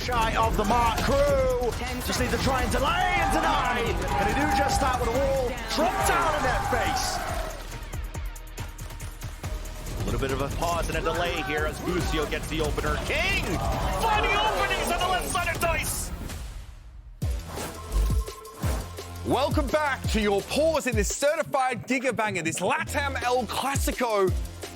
shy of the mark. Crew just need to try and delay and deny. And they do just that with a wall dropped down in their face. A little bit of a pause and a delay here as Bucio gets the opener. King finding openings on the left side of Dice. Welcome back to your pause in this certified Giga Banger, this LATAM El Clasico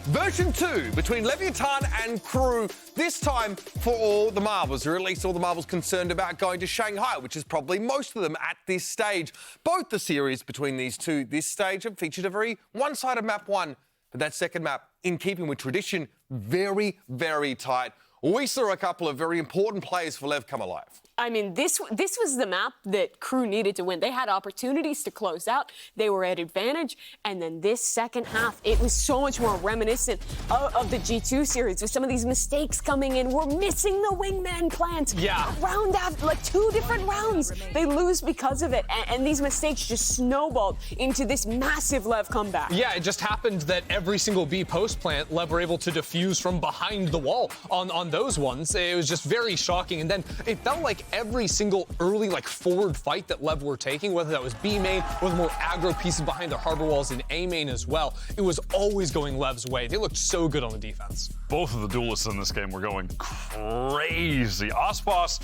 version 2 between Leviatán and Crew. This time for all the marbles, or at least all the marbles concerned about going to Shanghai, which is probably most of them at this stage. Both the series between these two this stage have featured a very one-sided map one, but that second map, in keeping with tradition, very, very tight. We saw a couple of very important plays for Lev come alive. I mean, this was the map that Crew needed to win. They had opportunities to close out. They were at advantage. And then this second half, it was so much more reminiscent of the G2 series with some of these mistakes coming in. We're missing the wingman plant. Yeah. Round after, like 2 different rounds. They lose because of it. And these mistakes just snowballed into this massive Lev comeback. Yeah, it just happened that every single B post plant, Lev were able to defuse from behind the wall on those ones. It was just very shocking. And then it felt like every single early forward fight that Lev were taking, whether that was B main or the more aggro pieces behind their harbor walls in A main as well, it was always going Lev's way. They looked so good on the defense. Both of the duelists in this game were going crazy. Osboss,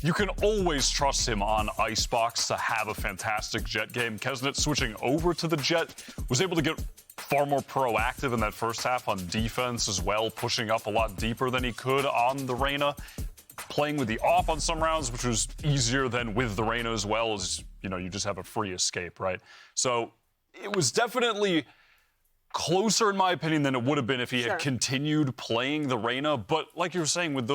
you can always trust him on Icebox to have a fantastic Jet game. Kesnet switching over to the Jet was able to get far more proactive in that first half on defense as well, pushing up a lot deeper than he could on the Reyna. Playing with the AWP on some rounds, which was easier than with the Reyna as well, as you just have a free escape, right? So it was definitely closer, in my opinion, than it would have been if he had continued playing the Reyna. But like you were saying, with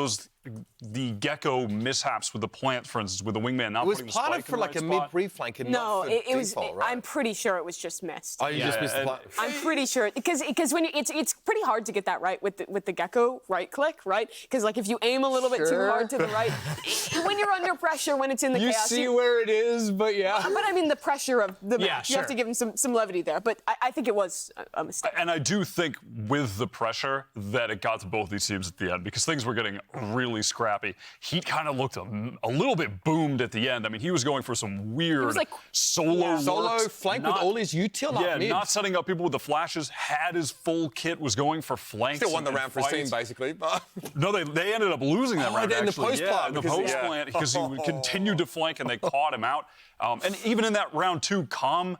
the Gecko mishaps with the plant, for instance, with the wingman not putting the spike in the right spot. It was planted for like a mid-reflank and not for default, right? I'm pretty sure it was just missed. Oh, you just missed the plant. I'm pretty sure, because when it's pretty hard to get that right with the Gecko right click, right? Because if you aim a little bit too hard to the right, when you're under pressure, when it's in the chaos, you see where it is, but yeah. But I mean the pressure of the match, you have to give him some levity there. But I think it was a mistake. And I do think with the pressure that it got to both these teams at the end, because things were getting really scrappy. Heat kind of looked a little bit boomed at the end. I mean, he was going for some weird solo flank with all his util up mid. Not setting up people with the flashes, had his full kit, was going for flanks. Still won the round for his team, basically. But no, they ended up losing that round, in the post plant. In the post plant, because he continued to flank and they caught him out. And even in that round 2, Calm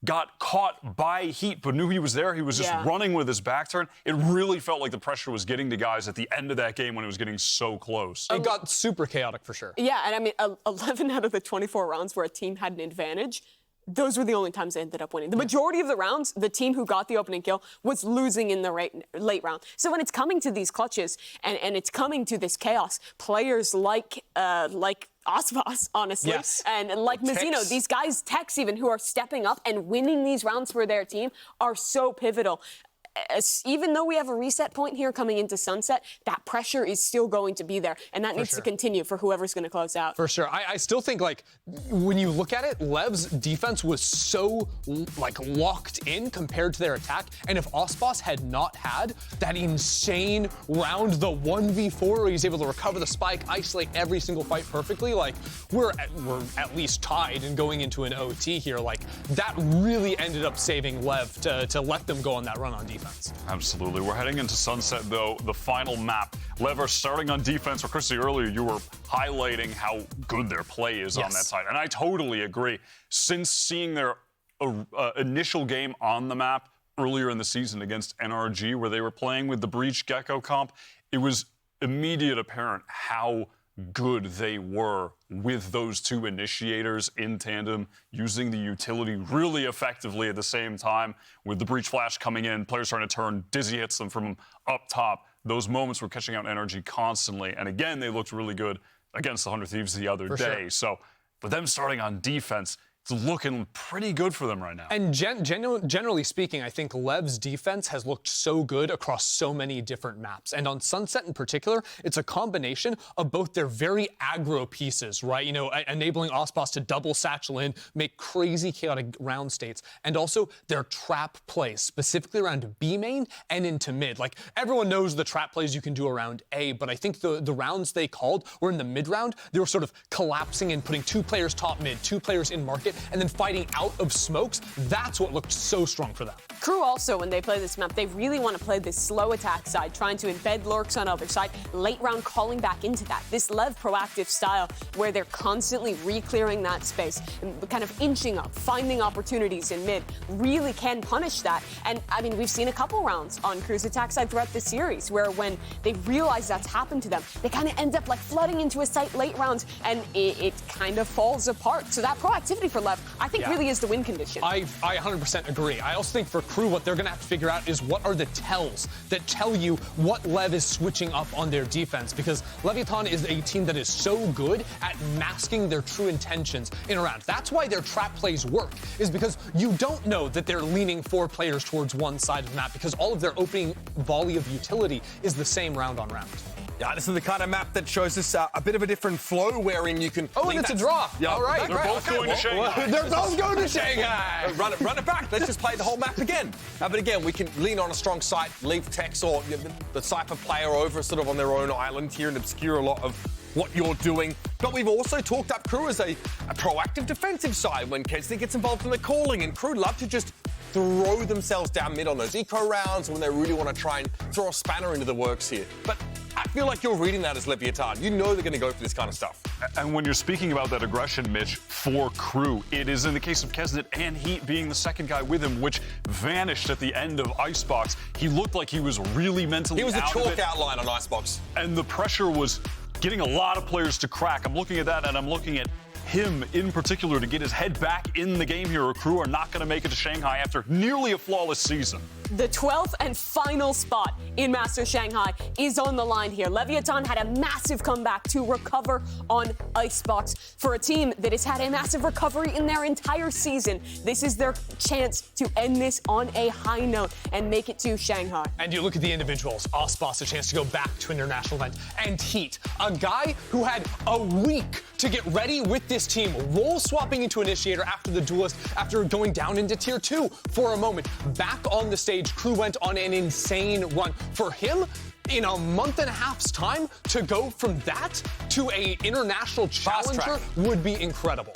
got caught by Heat, but knew he was there. He was just running with his back turn. It really felt like the pressure was getting to guys at the end of that game when it was getting so close. It got super chaotic for sure. Yeah, and I mean, 11 out of the 24 rounds where a team had an advantage, those were the only times they ended up winning. The majority of the rounds, the team who got the opening kill was losing in the late round. So when it's coming to these clutches and it's coming to this chaos, players like Osvas, honestly, and like Mizzino, these guys, Tex even, who are stepping up and winning these rounds for their team are so pivotal. Even though we have a reset point here coming into Sunset, that pressure is still going to be there, and that needs to continue for whoever's going to close out. For sure. I still think, when you look at it, Lev's defense was so, locked in compared to their attack, and if Osboss had not had that insane round, the 1v4, where he's able to recover the spike, isolate every single fight perfectly, we're at least tied and going into an OT here. That really ended up saving Lev to let them go on that run on defense. Absolutely. We're heading into Sunset, though, the final map. Lev are starting on defense. Chrissy, earlier you were highlighting how good their play is on that side, and I totally agree. Since seeing their initial game on the map earlier in the season against NRG, where they were playing with the Breach Gecko comp, it was immediate apparent how good they were with those two initiators in tandem, using the utility really effectively at the same time, with the breach flash coming in, players trying to turn, Dizzy hits them from up top. Those moments were catching out energy constantly, and again, they looked really good against the 100 Thieves the other day. So for them starting on defense, it's looking pretty good for them right now. And generally speaking, I think Lev's defense has looked so good across so many different maps. And on Sunset in particular, it's a combination of both their very aggro pieces, right? You know, enabling Ospas to double satchel in, make crazy chaotic round states, and also their trap plays, specifically around B main and into mid. Like, everyone knows the trap plays you can do around A, but I think the rounds they called were in the mid round. They were sort of collapsing and putting 2 players top mid, 2 players in market, and then fighting out of smokes. That's what looked so strong for them. Crew also, when they play this map, they really want to play this slow attack side, trying to embed lurks on other side, late round calling back into that. This Lev proactive style where they're constantly re-clearing that space and kind of inching up, finding opportunities in mid, really can punish that. And I mean, we've seen a couple rounds on Crew's attack side throughout the series where when they realize that's happened to them, they kind of end up like flooding into a site late rounds and it kind of falls apart. So that proactivity for Lev, I think really is the win condition. I 100% agree. I also think for Crew, what they're going to have to figure out is what are the tells that tell you what Lev is switching up on their defense, because Leviatán is a team that is so good at masking their true intentions in a round. That's why their trap plays work, is because you don't know that they're leaning 4 players towards one side of the map, because all of their opening volley of utility is the same round on round. Yeah, this is the kind of map that shows us a bit of a different flow wherein you can... Oh, and it's a draw. Yeah, all right. They're both going to Shanghai. They're both going to Shanghai. Run it back. Let's just play the whole map again. But again, we can lean on a strong site, leave Tex or the Cypher player over sort of on their own island here and obscure a lot of what you're doing. But we've also talked up Crew as a proactive defensive side when Kesney gets involved in the calling, and Crew love to just throw themselves down mid on those eco rounds when they really want to try and throw a spanner into the works here. But I feel like you're reading that as Leviatán. You know they're going to go for this kind of stuff. And when you're speaking about that aggression, Mitch, for Crew, it is in the case of Kesnet and Heat being the second guy with him, which vanished at the end of Icebox. He looked like he was really mentally out of it. He was a chalk outline on Icebox. And the pressure was getting a lot of players to crack. I'm looking at that, and I'm looking at him in particular to get his head back in the game here. Crew are not going to make it to Shanghai after nearly a flawless season. The 12th and final spot in Masters Shanghai is on the line here. Leviatán had a massive comeback to recover on Icebox. For a team that has had a massive recovery in their entire season, this is their chance to end this on a high note and make it to Shanghai. And you look at the individuals. Ospas, a chance to go back to an international event. And Heat, a guy who had a week to get ready with this team, role swapping into Initiator after the Duelist, after going down into Tier 2 for a moment. Back on the stage, Crew went on an insane run. For him, in a month and a half's time, to go from that to a international challenger would be incredible.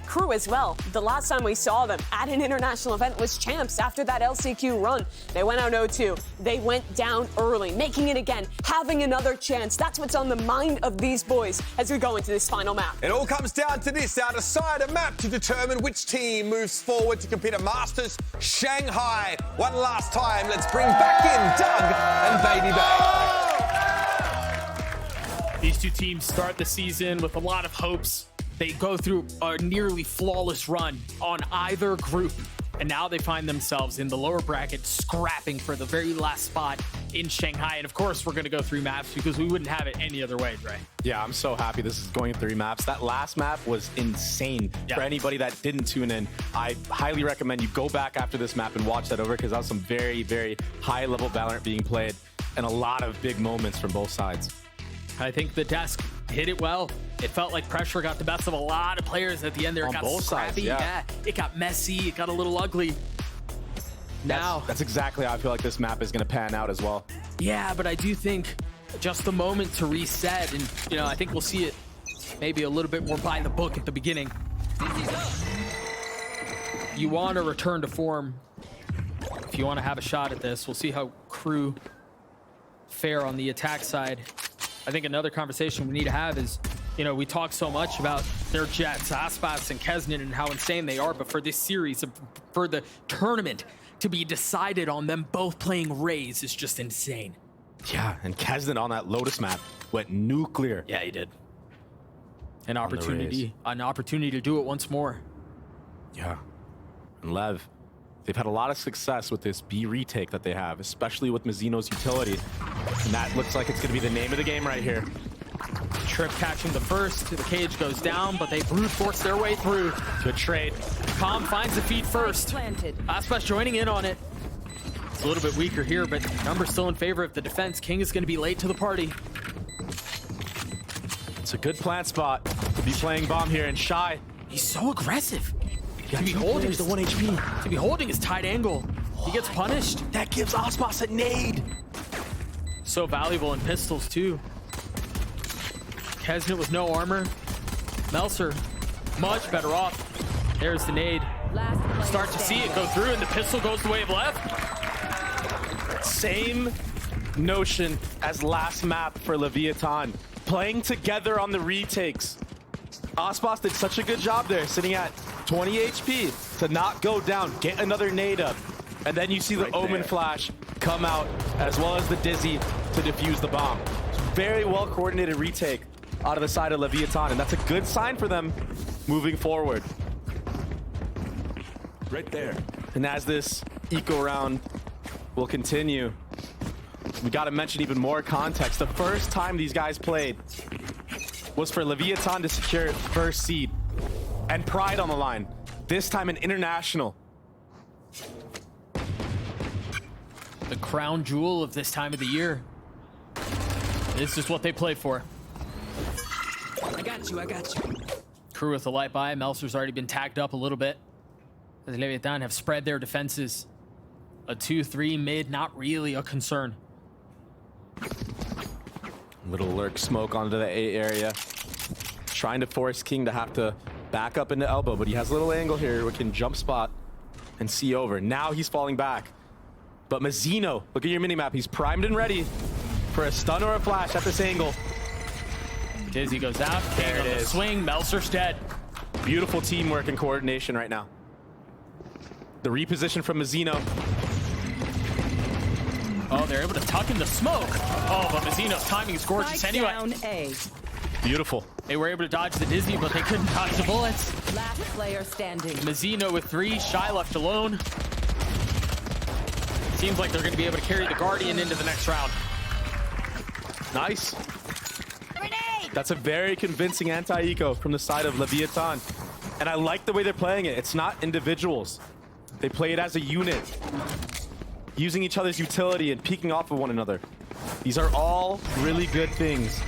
Crew as well. The last time we saw them at an international event was Champs after that LCQ run. They went out 0-2. They went down early, making it again, having another chance. That's what's on the mind of these boys as we go into this final map. It all comes down to this. Now decide a map to determine which team moves forward to compete at Masters Shanghai. One last time, let's bring back in Doug and Baby Bay. These two teams start the season with a lot of hopes. They go through a nearly flawless run on either group, and now they find themselves in the lower bracket scrapping for the very last spot in Shanghai. And of course, we're going to go 3 maps because we wouldn't have it any other way, Dre. Yeah, I'm so happy this is going 3 maps. That last map was insane. For anybody that didn't tune in, I highly recommend you go back after this map and watch that over, because that was some very, very high-level Valorant being played and a lot of big moments from both sides. I think the desk hit it well. It felt like pressure got the best of a lot of players at the end there. It got both scrappy. sides, It got messy. It got a little ugly. That's exactly how I feel like this map is going to pan out as well. Yeah, but I do think just the moment to reset, and you know, I think we'll see it maybe a little bit more by the book at the beginning. You want to return to form if you want to have a shot at this. We'll see how Crew fare on the attack side. I think another conversation we need to have is, you know, we talk so much about their Jets, Aspas and Kesnet, and how insane they are, but for this series, for the tournament to be decided on them both playing Rays is just insane. Yeah, and Kesnet on that Lotus map went nuclear. Yeah, he did. An opportunity to do it once more. Yeah. And Lev, they've had a lot of success with this B retake that they have, especially with Mizzino's utility. And that looks like it's going to be the name of the game right here. Trip catching the first. The cage goes down, but they brute force their way through. Good trade. Calm finds the feed first. Aspas joining in on it. It's a little bit weaker here, but numbers still in favor of the defense. King is going to be late to the party. It's a good plant spot to be playing bomb here, and Shy. He's so aggressive. To be holding the 1 HP. To be holding his tight angle. He gets punished. That gives Aspas a nade. So valuable in pistols too. Kesnet with no armor. Melser, much better off. There's the nade. Start to see it go through, and the pistol goes the way of left. Same notion as last map for Leviatán. Playing together on the retakes. Aspas did such a good job there, sitting at 20 HP to not go down, get another nade up. And then you see the Omen flash come out, as well as the Dizzy to defuse the bomb. Very well coordinated retake out of the side of Leviatán, and that's a good sign for them moving forward. Right there. And as this eco round will continue, we got to mention even more context. The first time these guys played was for Leviatán to secure first seed and pride on the line. This time an international. The crown jewel of this time of the year. This is what they play for. I got you. Crew with the light by. Melser's already been tagged up a little bit. The Leviatán have spread their defenses. A 2-3 mid, not really a concern. Little lurk smoke onto the A area. Trying to force King to have to back up into elbow, but he has a little angle here where he can jump spot and see over. Now he's falling back. But Mazzino, look at your minimap. He's primed and ready for a stun or a flash at this angle. Dizzy goes out. There it is. Swing. Melser's dead. Beautiful teamwork and coordination right now. The reposition from Mazzino. Oh, they're able to tuck in the smoke. Oh, but Mazzino's timing is gorgeous anyway. Down A. Beautiful. They were able to dodge the Dizzy, but they couldn't dodge the bullets. Last player standing. Mazzino with 3. Shy left alone. Seems like they're going to be able to carry the Guardian into the next round. Nice. That's a very convincing anti-eco from the side of Leviatán. And I like the way they're playing it. It's not individuals. They play it as a unit, using each other's utility and peeking off of one another. These are all really good things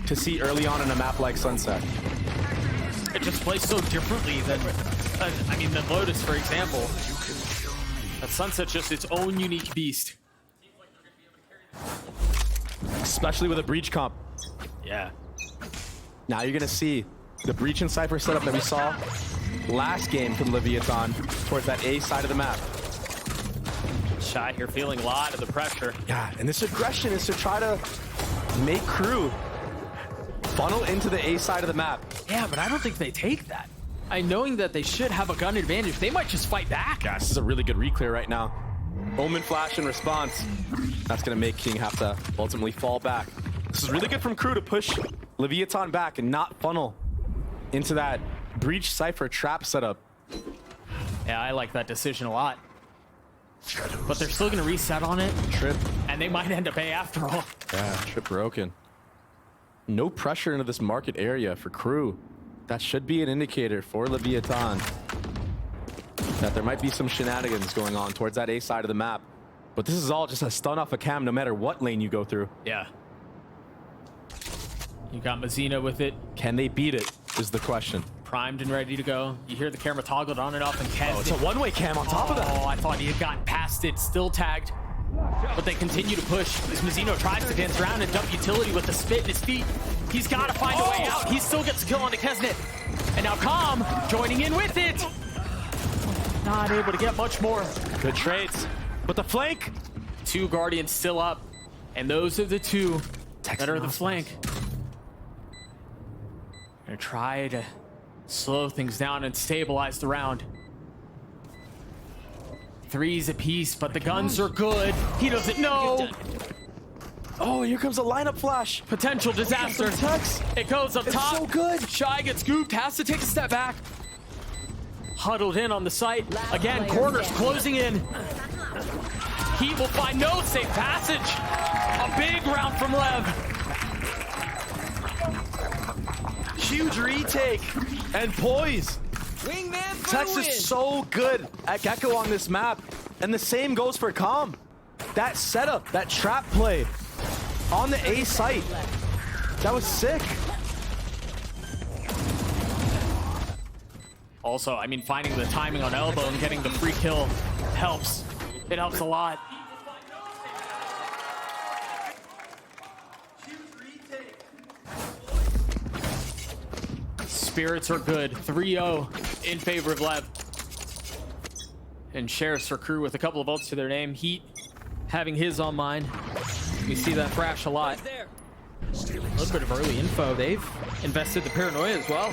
to see early on in a map like Sunset. It just plays so differently than Lotus, for example. But Sunset's just its own unique beast. Especially with a breach comp. Yeah. Now you're gonna see the breach and Cypher setup that we saw last game from Leviatán towards that A side of the map. Shy here feeling a lot of the pressure. Yeah, and this aggression is to try to make Crew funnel into the A side of the map. Yeah, but I don't think they take that. Knowing that they should have a gun advantage, they might just fight back. Yeah, this is a really good reclear right now. Omen flash in response. That's gonna make King have to ultimately fall back. This is really good from Crew to push Leviatán back and not funnel into that breach Cypher trap setup. Yeah, I like that decision a lot. But they're still gonna reset on it. Trip. And they might end up A after all. Yeah, trip broken. No pressure into this market area for Crew. That should be an indicator for Leviatán that there might be some shenanigans going on towards that A side of the map. But this is all just a stun off a cam no matter what lane you go through. Yeah. You got Mazzino with it. Can they beat it is the question. Primed and ready to go. You hear the camera toggled on and off, and Kez. Oh, it's a one-way cam on top of that. Oh, I thought he had gotten past it. Still tagged. But they continue to push as Mazzino tries to dance around and dump utility with the spit in his feet. He's got to find a way out. He still gets a kill on the Kesnet. And now Calm joining in with it. Not able to get much more. Good trades. But the flank. 2 Guardians still up. And those are the 2 that are the flank. Gonna try to slow things down and stabilize the round. 3s apiece, but the guns are good. He doesn't know. Oh, here comes a lineup flash. Potential disaster. It goes up top. So good. Shy gets scooped, has to take a step back. Huddled in on the site. Again, corners closing in. He will find no safe passage. A big round from Lev. huge retake and poise. Tex is so good at Gecko on this map, and the same goes for Calm. That setup, that trap play on the A site, that was sick. Also, I mean, finding the timing on elbow and getting the free kill helps. It helps a lot. Spirits are good. 3-0 in favor of Lev. And Sheriff's for Crew with a couple of ults to their name. Heat having his on mine. We see that thrash a lot. A little bit of early info. They've invested the paranoia as well.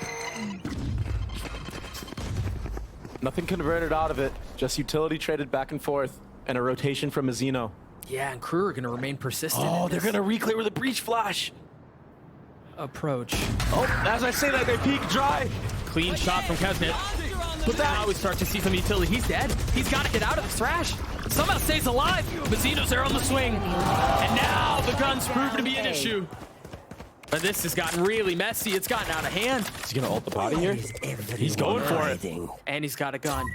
Nothing converted out of it. Just utility traded back and forth and a rotation from Mazino. Yeah, and Crew are going to remain persistent. Oh, they're going to reclear with a breach flash. Approach. Oh, as I say that, they peek dry. Clean shot from Kesnet. But now we start to see some utility. He's dead. He's got to get out of the thrash. Somehow stays alive. Mazino's there on the swing. And now the guns prove to be an issue. But this has gotten really messy. It's gotten out of hand. Is he going to ult the body here? He's going for it. And he's got a gun.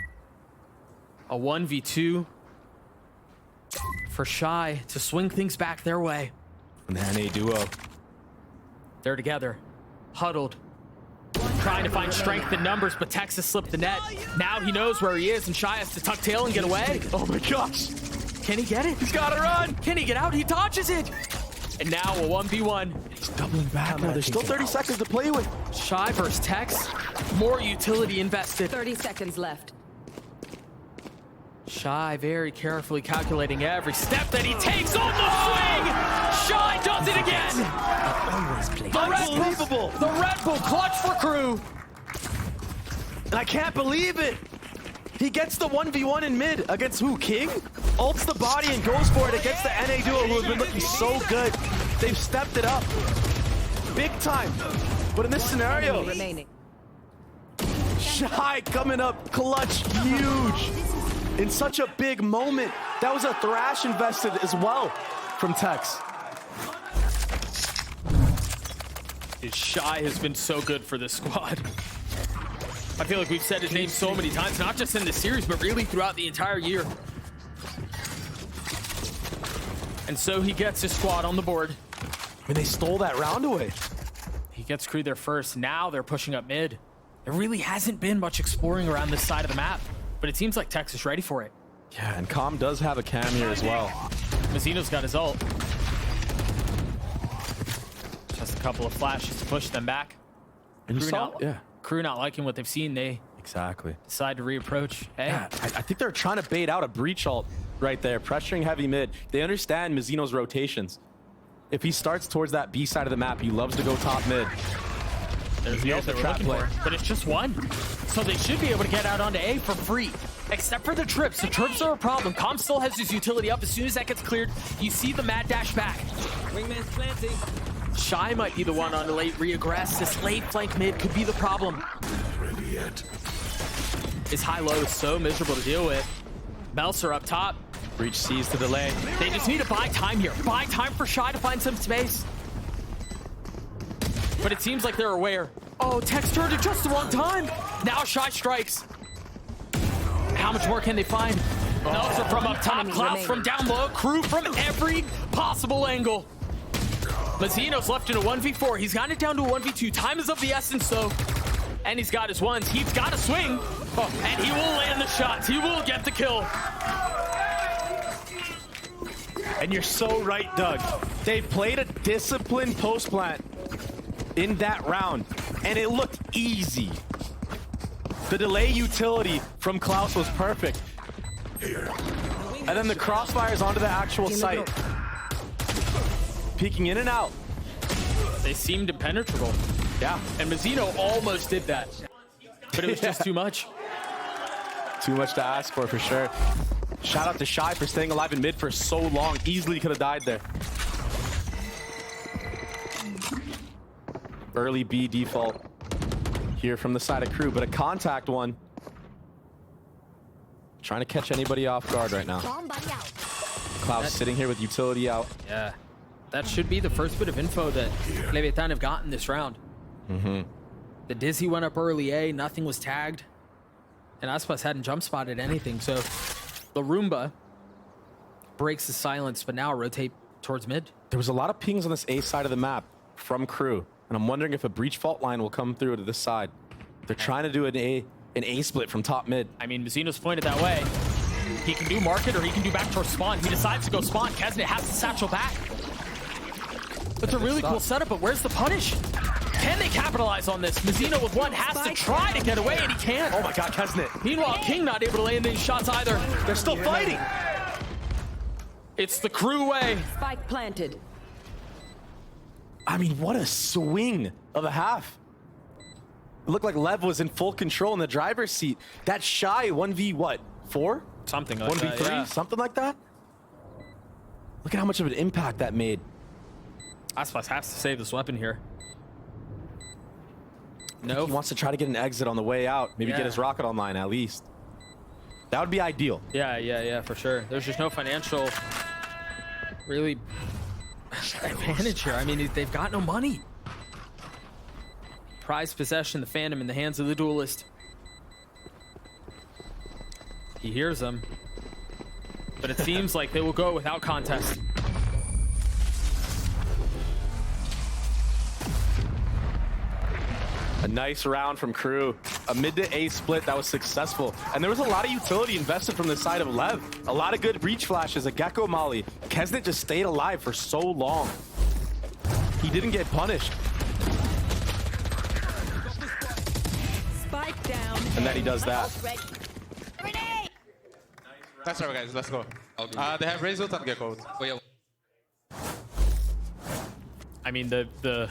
A 1v2 for Shy to swing things back their way. And the NA duo. They're together, huddled, trying to find strength in numbers, but Texas slipped the net. Now he knows where he is, and Shy has to tuck tail and get away. Oh my gosh. Can he get it? He's got to run. Can he get out? He dodges it. And now a 1v1. He's doubling back now. There's still 30 seconds to play with. Shy versus Tex. More utility invested. 30 seconds left. Shy very carefully calculating every step that he takes on the swing. Shy does it again. Unbelievable. The Red Bull clutch for Crew. And I can't believe it. He gets the 1v1 in mid against who? King? Ults the body and goes for it against the NA duo who have been looking so good. They've stepped it up. Big time. But in this scenario, Remaining. Shy coming up clutch, huge. In such a big moment. That was a thrash invested as well from Tex. Shy has been so good for this squad. I feel like we've said his name so many times, not just in this series, but really throughout the entire year. And so he gets his squad on the board. And they stole that round away. He gets Crew there first. Now they're pushing up mid. There really hasn't been much exploring around this side of the map, but it seems like Tex is ready for it. Yeah, and Calm does have a cam here as well. Mazino's got his ult. Just a couple of flashes to push them back. And you saw, Crew not liking what they've seen. They exactly decide to reapproach. Hey, yeah, I think they're trying to bait out a breach ult right there, pressuring heavy mid. They understand Mazino's rotations. If he starts towards that B side of the map, he loves to go top mid. There's the ult that we're looking for, but it's just one. So they should be able to get out onto A for free. Except for the trips. The trips are a problem. Calm still has his utility up. As soon as that gets cleared, you see the mad dash back. Wingman's planting. Shy might be the one on the late reaggress. This late flank mid could be the problem. His high-low is so miserable to deal with. Melser up top. Breach sees the delay. They just need to buy time here. Buy time for Shy to find some space. But it seems like they're aware. Oh, Tex turned at just the wrong time. Now Shy strikes. How much more can they find? Melser from up top, Klaus from down low, Crew from every possible angle. Mazino's left in a 1v4. He's gotten it down to a 1v2. Time is of the essence, though. And he's got his ones. He's got to swing. And he will land the shots. He will get the kill. And you're so right, Doug. They played a disciplined post plant in that round, and it looked easy. The delay utility from Klaus was perfect. And then the crossfires onto the actual site. Peeking in and out. They seemed impenetrable. Yeah. And Mazino almost did that. But it was just too much. Too much to ask for sure. Shout out to Shy for staying alive in mid for so long. Easily could have died there. Early B default here from the side of Crew, but a contact one. Trying to catch anybody off guard right now. Klaus sitting here with utility out. Yeah. That should be the first bit of info that Leviatán have gotten this round. The Dizzy went up early A, nothing was tagged. And Aspas hadn't jump spotted anything, so the Roomba breaks the silence, but now rotate towards mid. There was a lot of pings on this A side of the map from Crew, and I'm wondering if a breach fault line will come through to this side. They're trying to do an A split from top mid. I mean, Mazino's pointed that way. He can do market or he can do back towards spawn. He decides to go spawn. Kesnet has the satchel back. It's a really cool setup, but where's the punish? Can they capitalize on this? Mazino with one has to try to get away, and he can't. Oh my God, Kesnet. Meanwhile, King not able to land any shots either. They're still fighting. It's the Crew way. Spike planted. I mean, what a swing of a half. It looked like Lev was in full control in the driver's seat. That Shy 1v what? 4? Something like 1v3? that, yeah. Something like that? Look at how much of an impact that made. Aspas has to save this weapon here. No. He wants to try to get an exit on the way out. Maybe get his rocket online at least. That would be ideal. Yeah, for sure. There's just no financial really advantage here. I mean, they've got no money. Prized possession, the Phantom in the hands of the Duelist. He hears them, but it seems like they will go without contest. A nice round from Crew. A mid to A split that was successful. And there was a lot of utility invested from the side of Lev. A lot of good breach flashes, a Gecko Molly. Kesnet just stayed alive for so long. He didn't get punished. Spike down. And then he does that. That's right, guys. Let's go. They have Razor and Gecko. I mean, the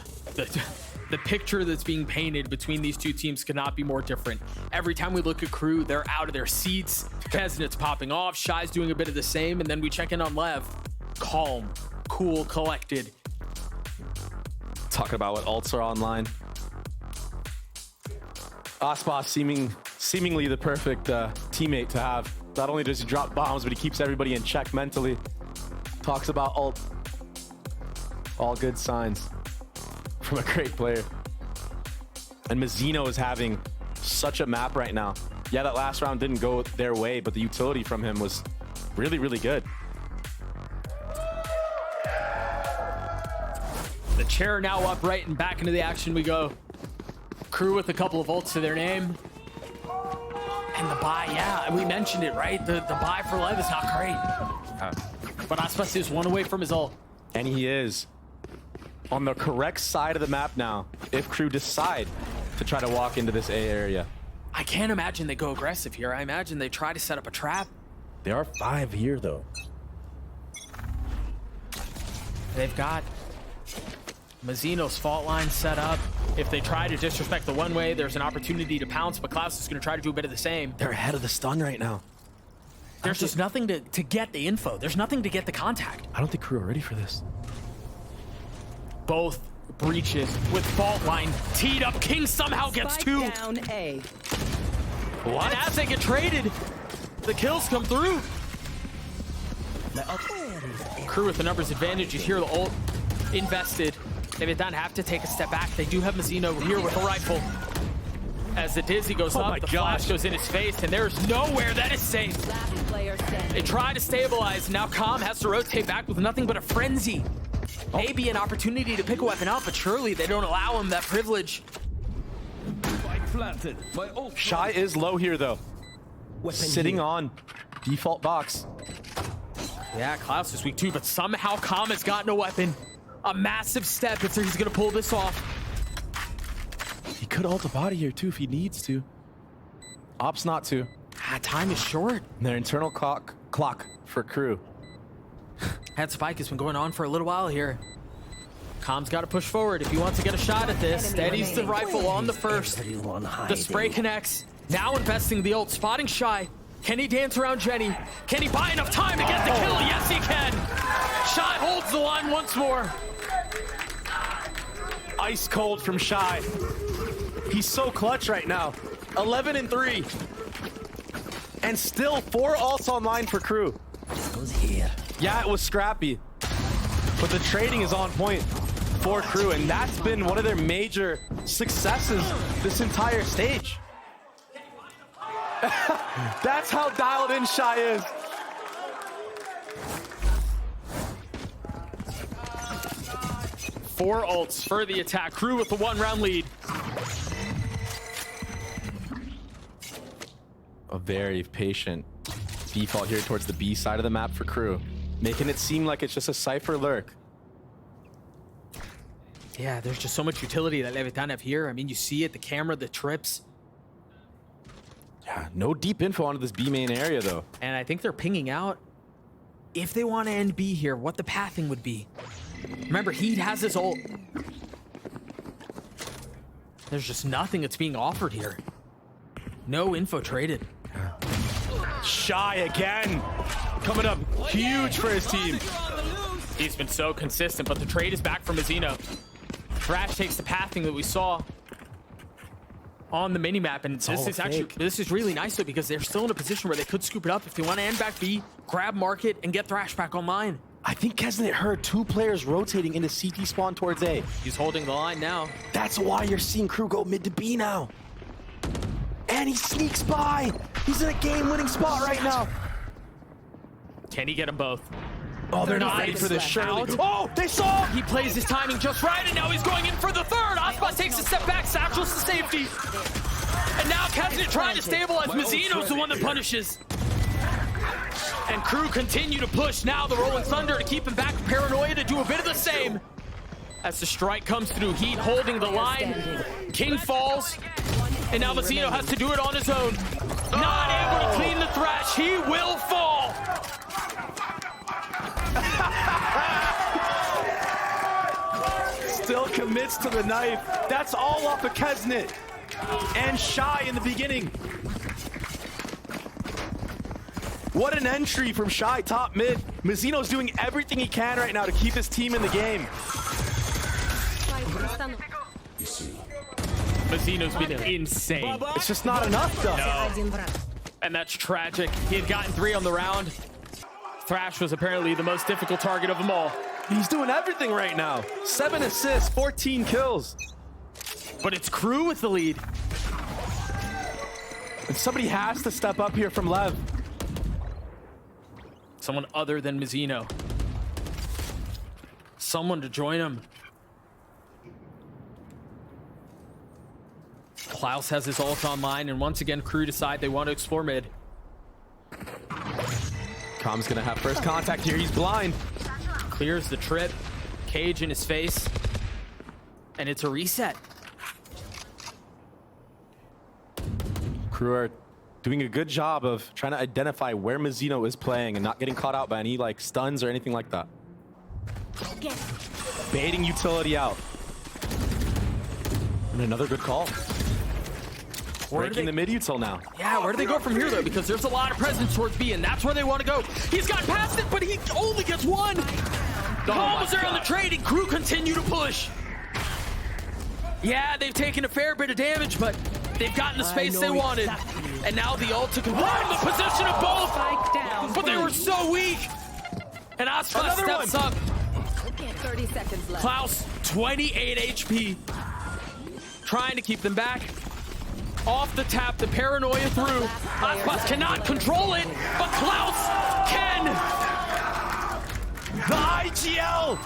picture that's being painted between these two teams could not be more different. Every time we look at Crew, they're out of their seats. Kesnet's popping off. Shy's doing a bit of the same. And then we check in on Lev. Calm, cool, collected. Talking about what ults are online. Aspas seemingly the perfect teammate to have. Not only does he drop bombs, but he keeps everybody in check mentally. Talks about ult. All good signs from a great player. And Mazino is having such a map right now. Yeah, that last round didn't go their way, but the utility from him was really, really good. The chair now upright and back into the action we go. Crew with a couple of ults to their name. And the buy, yeah, we mentioned it, right? The buy for Lev is not great. But Aspas is one away from his ult. And he is on the correct side of the map now if Crew decide to try to walk into this A area. I can't imagine they go aggressive here. I imagine they try to set up a trap. There are 5 here, though. They've got Mazino's fault line set up. If they try to disrespect the one way, there's an opportunity to pounce, but Klaus is going to try to do a bit of the same. They're ahead of the stun right now. There's just nothing to get the info. There's nothing to get the contact. I don't think Crew are ready for this. Both breaches with fault line teed up. King somehow gets Spike 2. down A. What? And as they get traded, the kills come through. Crew with the numbers advantage. You hear the ult invested. Leviatán have to take a step back. They do have Mazino here with a rifle. As the Dizzy goes up, the flash goes in his face, and there's nowhere that is safe. Last player standing. They try to stabilize. Now Calm has to rotate back with nothing but a frenzy. Maybe an opportunity to pick a weapon up, but surely they don't allow him that privilege. Shy is low here, though. Sitting on default box. Yeah, Klaus is weak too, but somehow Calm has gotten a weapon. A massive step if he's gonna pull this off. He could ult a body here too if he needs to. Opts not to. Time is short. And their internal clock for Crew. That spike has been going on for a little while here. Calm's got to push forward if he wants to get a shot at this. Steadies the rifle on the first. The spray connects. Now investing the ult, spotting Shy. Can he dance around Jenny? Can he buy enough time to get the kill? Yes, he can. Shy holds the line once more. Ice cold from Shy. He's so clutch right now. 11 and 3. And still 4 ults online for Crew. Yeah, it was scrappy. But the trading is on point. for Crew, and that's been one of their major successes this entire stage. That's how dialed in Shy is. Four ults for the attack. Crew with the 1-round lead. A very patient default here towards the B side of the map for Crew, making it seem like it's just a Cypher lurk. Yeah, there's just so much utility that Leviatán have here. I mean, you see it, the camera, the trips. Yeah, no deep info onto this B main area though. And I think they're pinging out, if they want to end B here, what the pathing would be. Remember, Heat has his ult. There's just nothing that's being offered here. No info traded. Shy again, coming up huge for his team. He's been so consistent, but the trade is back from Mazino. Thrash takes the pathing that we saw on the minimap, and this is really nice though, because they're still in a position where they could scoop it up if they want to end back B, grab market, and get Thrash back online. I think Kesnet heard two players rotating into CT spawn towards A. He's holding the line now. That's why you're seeing Crew go mid to B now. And he sneaks by. He's in a game-winning spot right now. Can he get them both? Oh, they're not ready for this, surely. Oh, they saw him! He plays his timing just right, and now he's going in for the third. Aspas takes a step back, satchels to safety. And now Kesnet trying to stabilize. Mazino's the one that punishes. And Crew continue to push now. The Rolling Thunder to keep him back. Paranoia to do a bit of the same. As the strike comes through, Heat holding the line. King falls. And now Mazino has to do it on his own. Not able to clean the Thrash. He will fall. Still commits to the knife. That's all off of Kesnet and Shy in the beginning. What an entry from Shy top mid. Mazino's doing everything he can right now to keep his team in the game. Mazino's been insane. It's just not enough though. No. And that's tragic. He had gotten 3 on the round. Thrash was apparently the most difficult target of them all. He's doing everything right now. 7 assists, 14 kills. But it's Crew with the lead. And somebody has to step up here from Lev. Someone other than Mazino. Someone to join him. Klaus has his ult online, and once again, Crew decide they want to explore mid. Com's gonna have first contact here. He's blind. Clears the trip. Cage in his face. And it's a reset. Crew are doing a good job of trying to identify where Mazino is playing and not getting caught out by any like stuns or anything like that. Baiting utility out. And another good call. Breaking the mid util now. Yeah, where do they go from here though? Because there's a lot of presence towards B, and that's where they want to go. He's got past it, but he only gets one. Calm was there on the trade, and Crew continue to push. Yeah, they've taken a fair bit of damage, but they've gotten the space they wanted. And now the ult to confirm the position of both. But they were so weak. And Aspas steps up. 30 seconds left. Klaus, 28 HP. Trying to keep them back. Off the tap, the paranoia through. Aspas cannot control it, but Klaus can. The IGL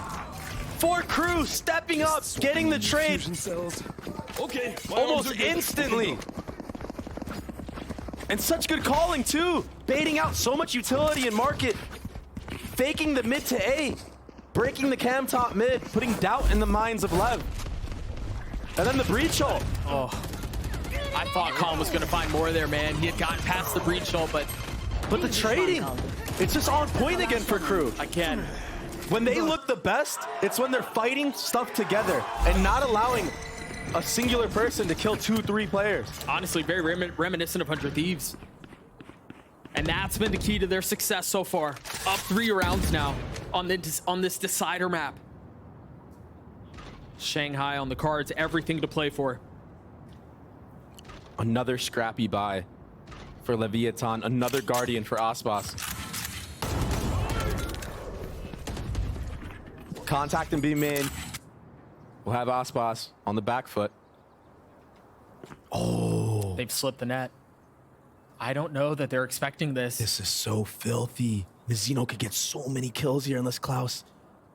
for Crew stepping up, getting the trade. Okay. Almost instantly. And such good calling too. Baiting out so much utility in market. Faking the mid to A. Breaking the cam top mid. Putting doubt in the minds of Lev. And then the breach ult. Oh. I thought Calm was going to find more there, man. He had gotten past the breach ult, but the trading, it's just on point again for Crew. again, When they look the best, it's when they're fighting stuff together and not allowing a singular person to kill 2-3 players. honestly, very reminiscent of 100 Thieves. And that's been the key to their success so far. Up 3 rounds now on this decider map. Shanghai on the cards, everything to play for. Another scrappy buy for Leviatán. Another Guardian for Aspas. Contact and B main. We'll have Aspas on the back foot. Oh. They've slipped the net. I don't know that they're expecting this. This is so filthy. Mizzino could get so many kills here unless Klaus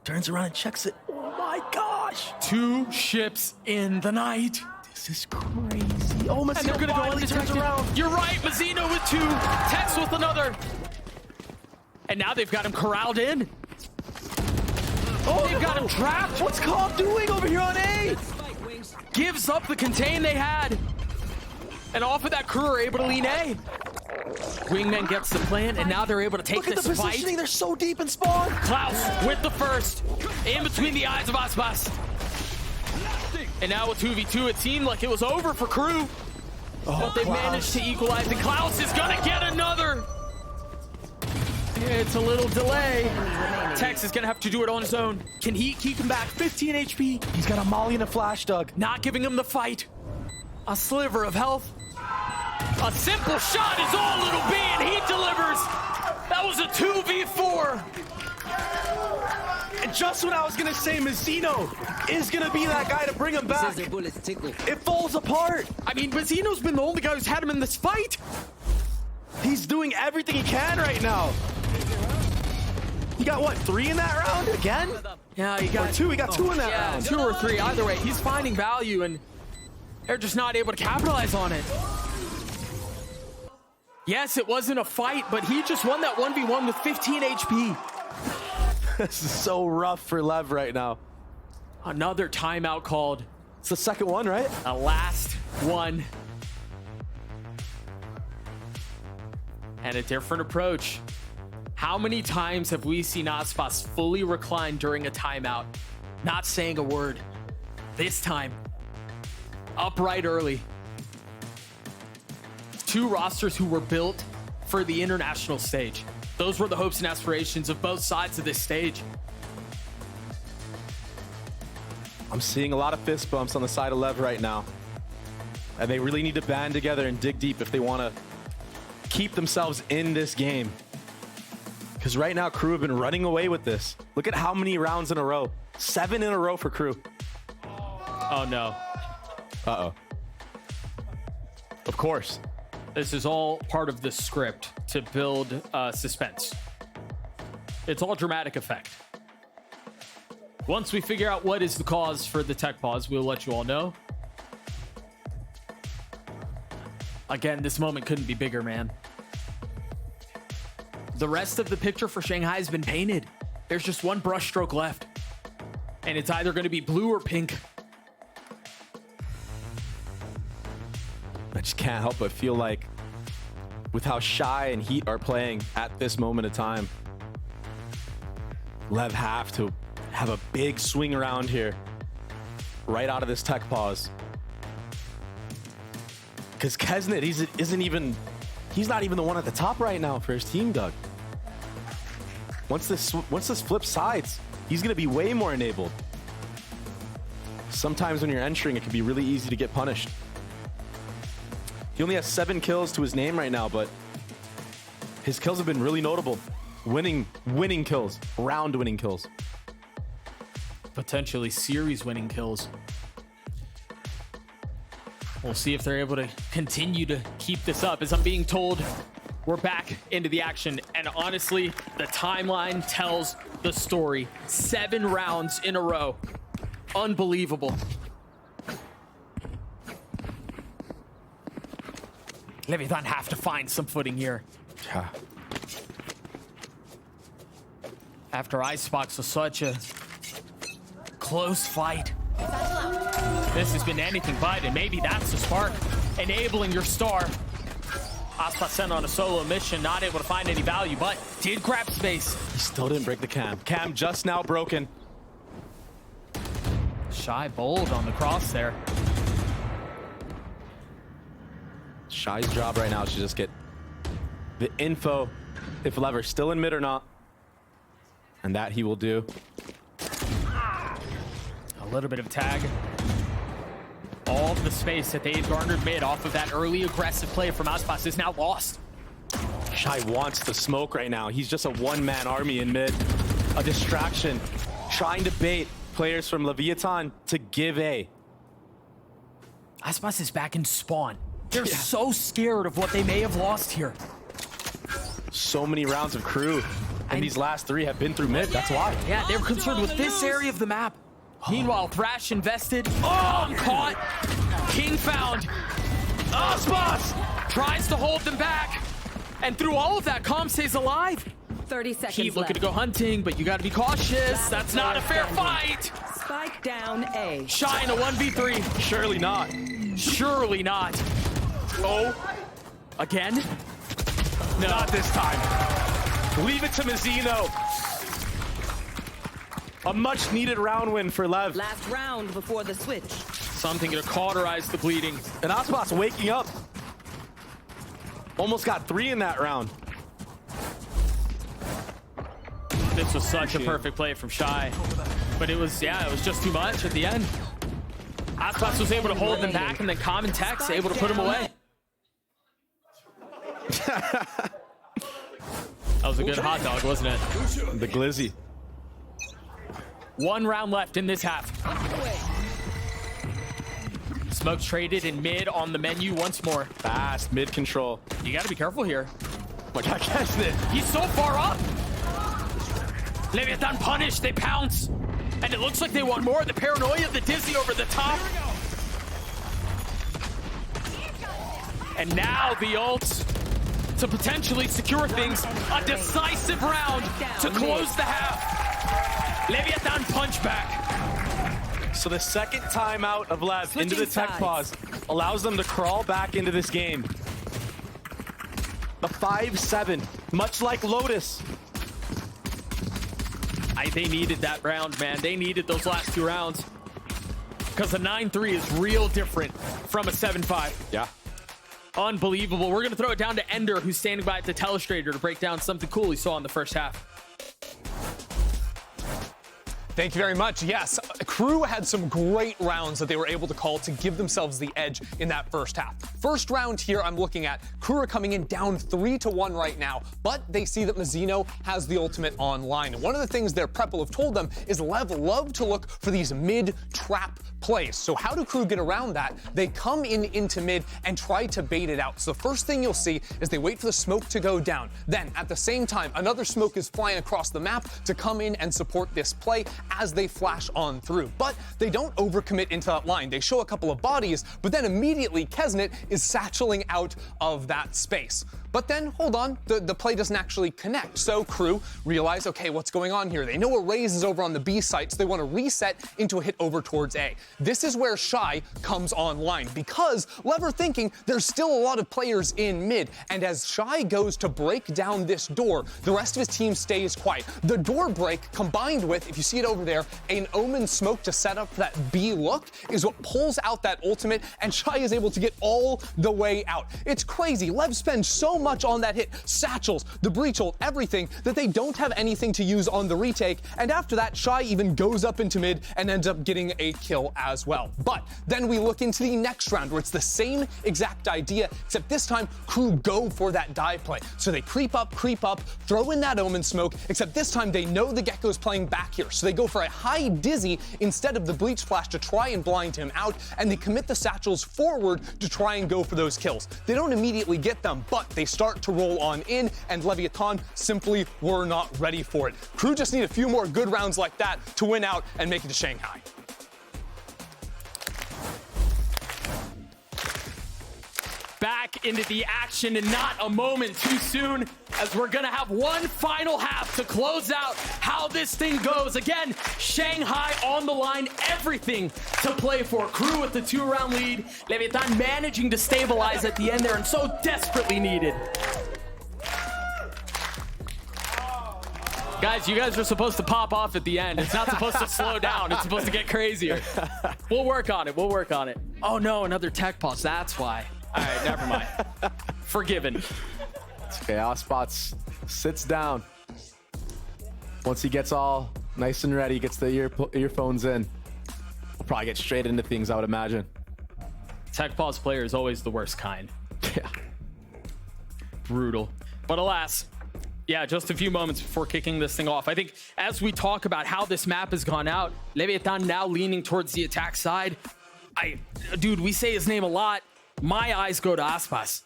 turns around and checks it. Oh my gosh. 2 ships in the night. This is crazy. Oh, And they're Mizzino gonna go finally turns undetected. around. You're right, Mizzino with 2, Tex with another. And now they've got him corralled in. Oh, They've got him trapped. What's Cobb doing over here on A? Gives up the contain they had. And off of that, crew are able to lean A. Wingman gets the plant, and now they're able to take Look at this the fight. positioning. They're so deep in spawn. Klaus with the first, in between the eyes of Aspas. And now with 2v2, it seemed like it was over for crew. But they managed to equalize, and Klaus is gonna get another. It's a little delay. Tex is gonna have to do it on his own. Can he keep him back? 15 HP. He's got a molly and a flash, Doug. Not giving him the fight. A sliver of health. A simple shot is all it'll be, and he delivers. That was a 2v4. And just when I was gonna say Mizzino is gonna be that guy to bring him back, it falls apart. I mean, Mizzino's been the only guy who's had him in this fight. He's doing everything he can right now. He got what, 3 in that round again? Yeah, he got 2. He got 2 in that round. 2 or 3. Either way, he's finding value, and they're just not able to capitalize on it. Yes, it wasn't a fight, but he just won that 1v1 with 15 HP. This is so rough for Lev right now. Another timeout called. It's the second one, right? The last one. And a different approach. How many times have we seen Aspas fully recline during a timeout, not saying a word? This time, upright early. 2 rosters who were built for the international stage. Those were the hopes and aspirations of both sides of this stage. I'm seeing a lot of fist bumps on the side of Lev right now. And they really need to band together and dig deep if they want to keep themselves in this game. Because right now, crew have been running away with this. Look at how many rounds in a row. 7 in a row for crew. Oh no. Uh-oh. Of course. This is all part of the script to build suspense. It's all dramatic effect. Once we figure out what is the cause for the tech pause, we'll let you all know. Again, this moment couldn't be bigger, man. The rest of the picture for Shanghai has been painted. There's just one brushstroke left. And it's either going to be blue or pink. I just can't help but feel like with how Shy and Heat are playing at this moment of time, Lev have to have a big swing around here right out of this tech pause. Because Kesnet, he's not even the one at the top right now for his team, Doug. Once this flips sides, he's going to be way more enabled. Sometimes when you're entering, it can be really easy to get punished. He only has 7 kills to his name right now, but his kills have been really notable. Winning kills, round-winning kills. Potentially series-winning kills. We'll see if they're able to continue to keep this up. As I'm being told, we're back into the action. And honestly, the timeline tells the story. 7 rounds in a row. Unbelievable. Leviatán have to find some footing here. Yeah. After Icebox was such a close fight. This has been anything but, and maybe that's the spark enabling your star. Aspas sent on a solo mission, not able to find any value, but did grab space. He still didn't break the cam. Cam just now broken. Shy bold on the cross there. Shy's job right now is to just get the info if Lever's still in mid or not. And that he will do. A little bit of tag. All of the space that they've garnered mid off of that early aggressive play from Aspas is now lost. Shy wants the smoke right now. He's just a one-man army in mid. A distraction. Trying to bait. players from Leviatán to give A. Aspas is back in spawn. They're so scared of what they may have lost here. So many rounds of crew, and these last 3 have been through mid. That's why. Yeah, they were concerned with this area of the map. Meanwhile, Thrash invested. Oh, caught. King found. Aspas tries to hold them back. And through all of that, Calm stays alive. 30 seconds Heat looking to go hunting, but you got to be cautious. That's not a fair fight. Spike down A. Shy in a 1v3. Surely not. Surely not. Oh, again? No. Not this time. Leave it to Mazzino. A much needed round win for Lev. Last round before the switch. Something to cauterize the bleeding. And Aspas waking up. Almost got 3 in that round. This was such a perfect play from Shy. But it was just too much at the end. Aspas was able to hold them back, and then Common Tech's able to put him away. That was a good hot dog, wasn't it? The glizzy. 1 round left in this half. Smoke's traded in mid on the menu once more. Fast mid control. You got to be careful here. Oh my God, catch it. He's so far up. Leviatán punished, they pounce. And it looks like they want more. The paranoia, the dizzy over the top. And now the ult to potentially secure things. A decisive round to close the half. Leviatán punch back. So the second timeout of Lev into the tech pause allows them to crawl back into this game. The 5-7, much like Lotus. They needed that round, man. They needed those last 2 rounds. Because the 9-3 is real different from a 7-5. Yeah. Unbelievable. We're going to throw it down to Ender, who's standing by at the telestrator to break down something cool he saw in the first half. Thank you very much. Yes, Crew had some great rounds that they were able to call to give themselves the edge in that first half. First round here I'm looking at, Crew are coming in down 3-1 right now, but they see that Mazzino has the ultimate online. And one of the things their prep will have told them is Lev love to look for these mid-trap plays. So how do Crew get around that? They come into mid and try to bait it out. So the first thing you'll see is they wait for the smoke to go down. Then at the same time, another smoke is flying across the map to come in and support this play as they flash on through. But they don't overcommit into that line. They show a couple of bodies, but then immediately Kesnet is satcheling out of that space. But then, hold on, the play doesn't actually connect. So Crew realize, okay, what's going on here? They know a raise is over on the B site, so they want to reset into a hit over towards A. This is where Shy comes online, because Lev are thinking there's still a lot of players in mid, and as Shy goes to break down this door, the rest of his team stays quiet. The door break, combined with, if you see it over there, an Omen smoke to set up that B look, is what pulls out that ultimate, and Shy is able to get all the way out. It's crazy. Lev spends so much on that hit, satchels, the breach ult, everything, that they don't have anything to use on the retake, and after that, Shy even goes up into mid and ends up getting a kill as well. But then we look into the next round where it's the same exact idea, except this time Crew go for that dive play. So they creep up, throw in that Omen smoke, except this time they know the Gecko's playing back here, so they go for a high dizzy instead of the bleach flash to try and blind him out, and they commit the satchels forward to try and go for those kills. They don't immediately get them, but they start to roll on in, and Leviatán simply were not ready for it. Crew just need a few more good rounds like that to win out and make it to Shanghai. Back into the action, and not a moment too soon, as we're gonna have one final half to close out how this thing goes. Again, Shanghai on the line, everything to play for. Crew with the 2-round lead, Leviatán managing to stabilize at the end there, and so desperately needed. Guys, you guys are supposed to pop off at the end. It's not supposed to slow down. It's supposed to get crazier. We'll work on it. We'll work on it. Oh no, another tech pause. That's why. All right, never mind. Forgiven. It's okay, Aspas sits down. Once he gets all nice and ready, gets the earphones in, we'll probably get straight into things, I would imagine. Tech pause player is always the worst kind. Yeah. Brutal. But alas, Yeah, just a few moments before kicking this thing off. I think as we talk about how this map has gone out, Leviatán now leaning towards the attack side. Dude, we say his name a lot. My eyes go to Aspas.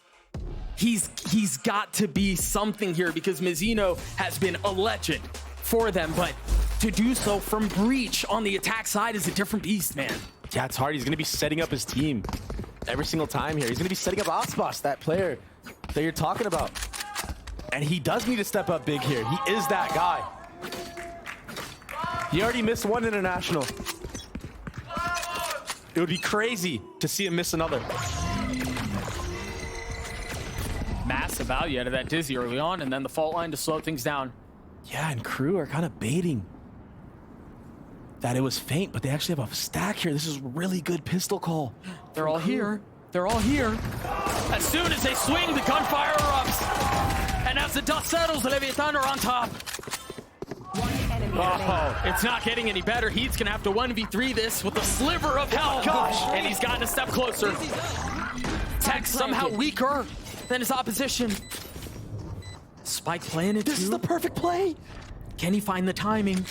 He's got to be something here because Mizzino has been a legend for them, but to do so from Breach on the attack side is a different beast, man. Yeah, it's hard. He's going to be setting up his team every single time here. He's going to be setting up Aspas, that player that you're talking about. And he does need to step up big here. He is that guy. He already missed one international. It would be crazy to see him miss another. Massive value out of that Dizzy early on, and then the fault line to slow things down. Yeah, and Crew are kind of baiting that it was feint, but they actually have a stack here. This is a really good pistol call. They're all here. They're all here. As soon as they swing, the gunfire erupts. And as the dust settles, the Leviatán are on top. Oh, it's not getting any better. Heat's gonna have to 1v3 this with a sliver of health. And he's gotten a step closer. Tech somehow weaker than his opposition. Spike playing it. This is the perfect play. Can he find the timing?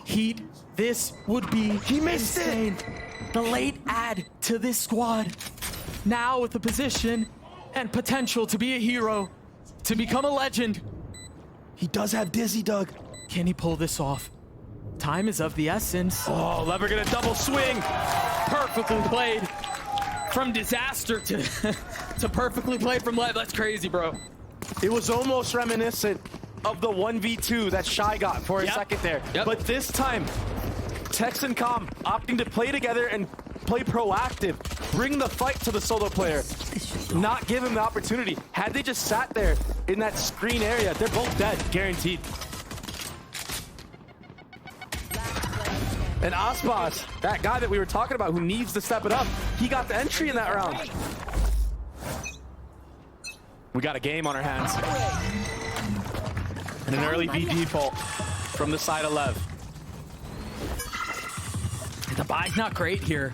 Heat, this would be He missed insane. The late add to this squad. Now with the position and potential to be a hero, to become a legend. He does have Dizzy, Doug. Can he pull this off? Time is of the essence. Oh, Lever gonna double swing. Perfectly played. From disaster to perfectly played from Lev. That's crazy, bro. It was almost reminiscent of the 1v2 that Shy got for a second there. But this time, Tex and Com opting to play together and play proactive. Bring the fight to the solo player. Not give him the opportunity. Had they just sat there in that screen area, they're both dead, guaranteed. And Aspas, that guy that we were talking about who needs to step it up, he got the entry in that round. We got a game on our hands. And an early B default from the side of Lev. The buy's not great here.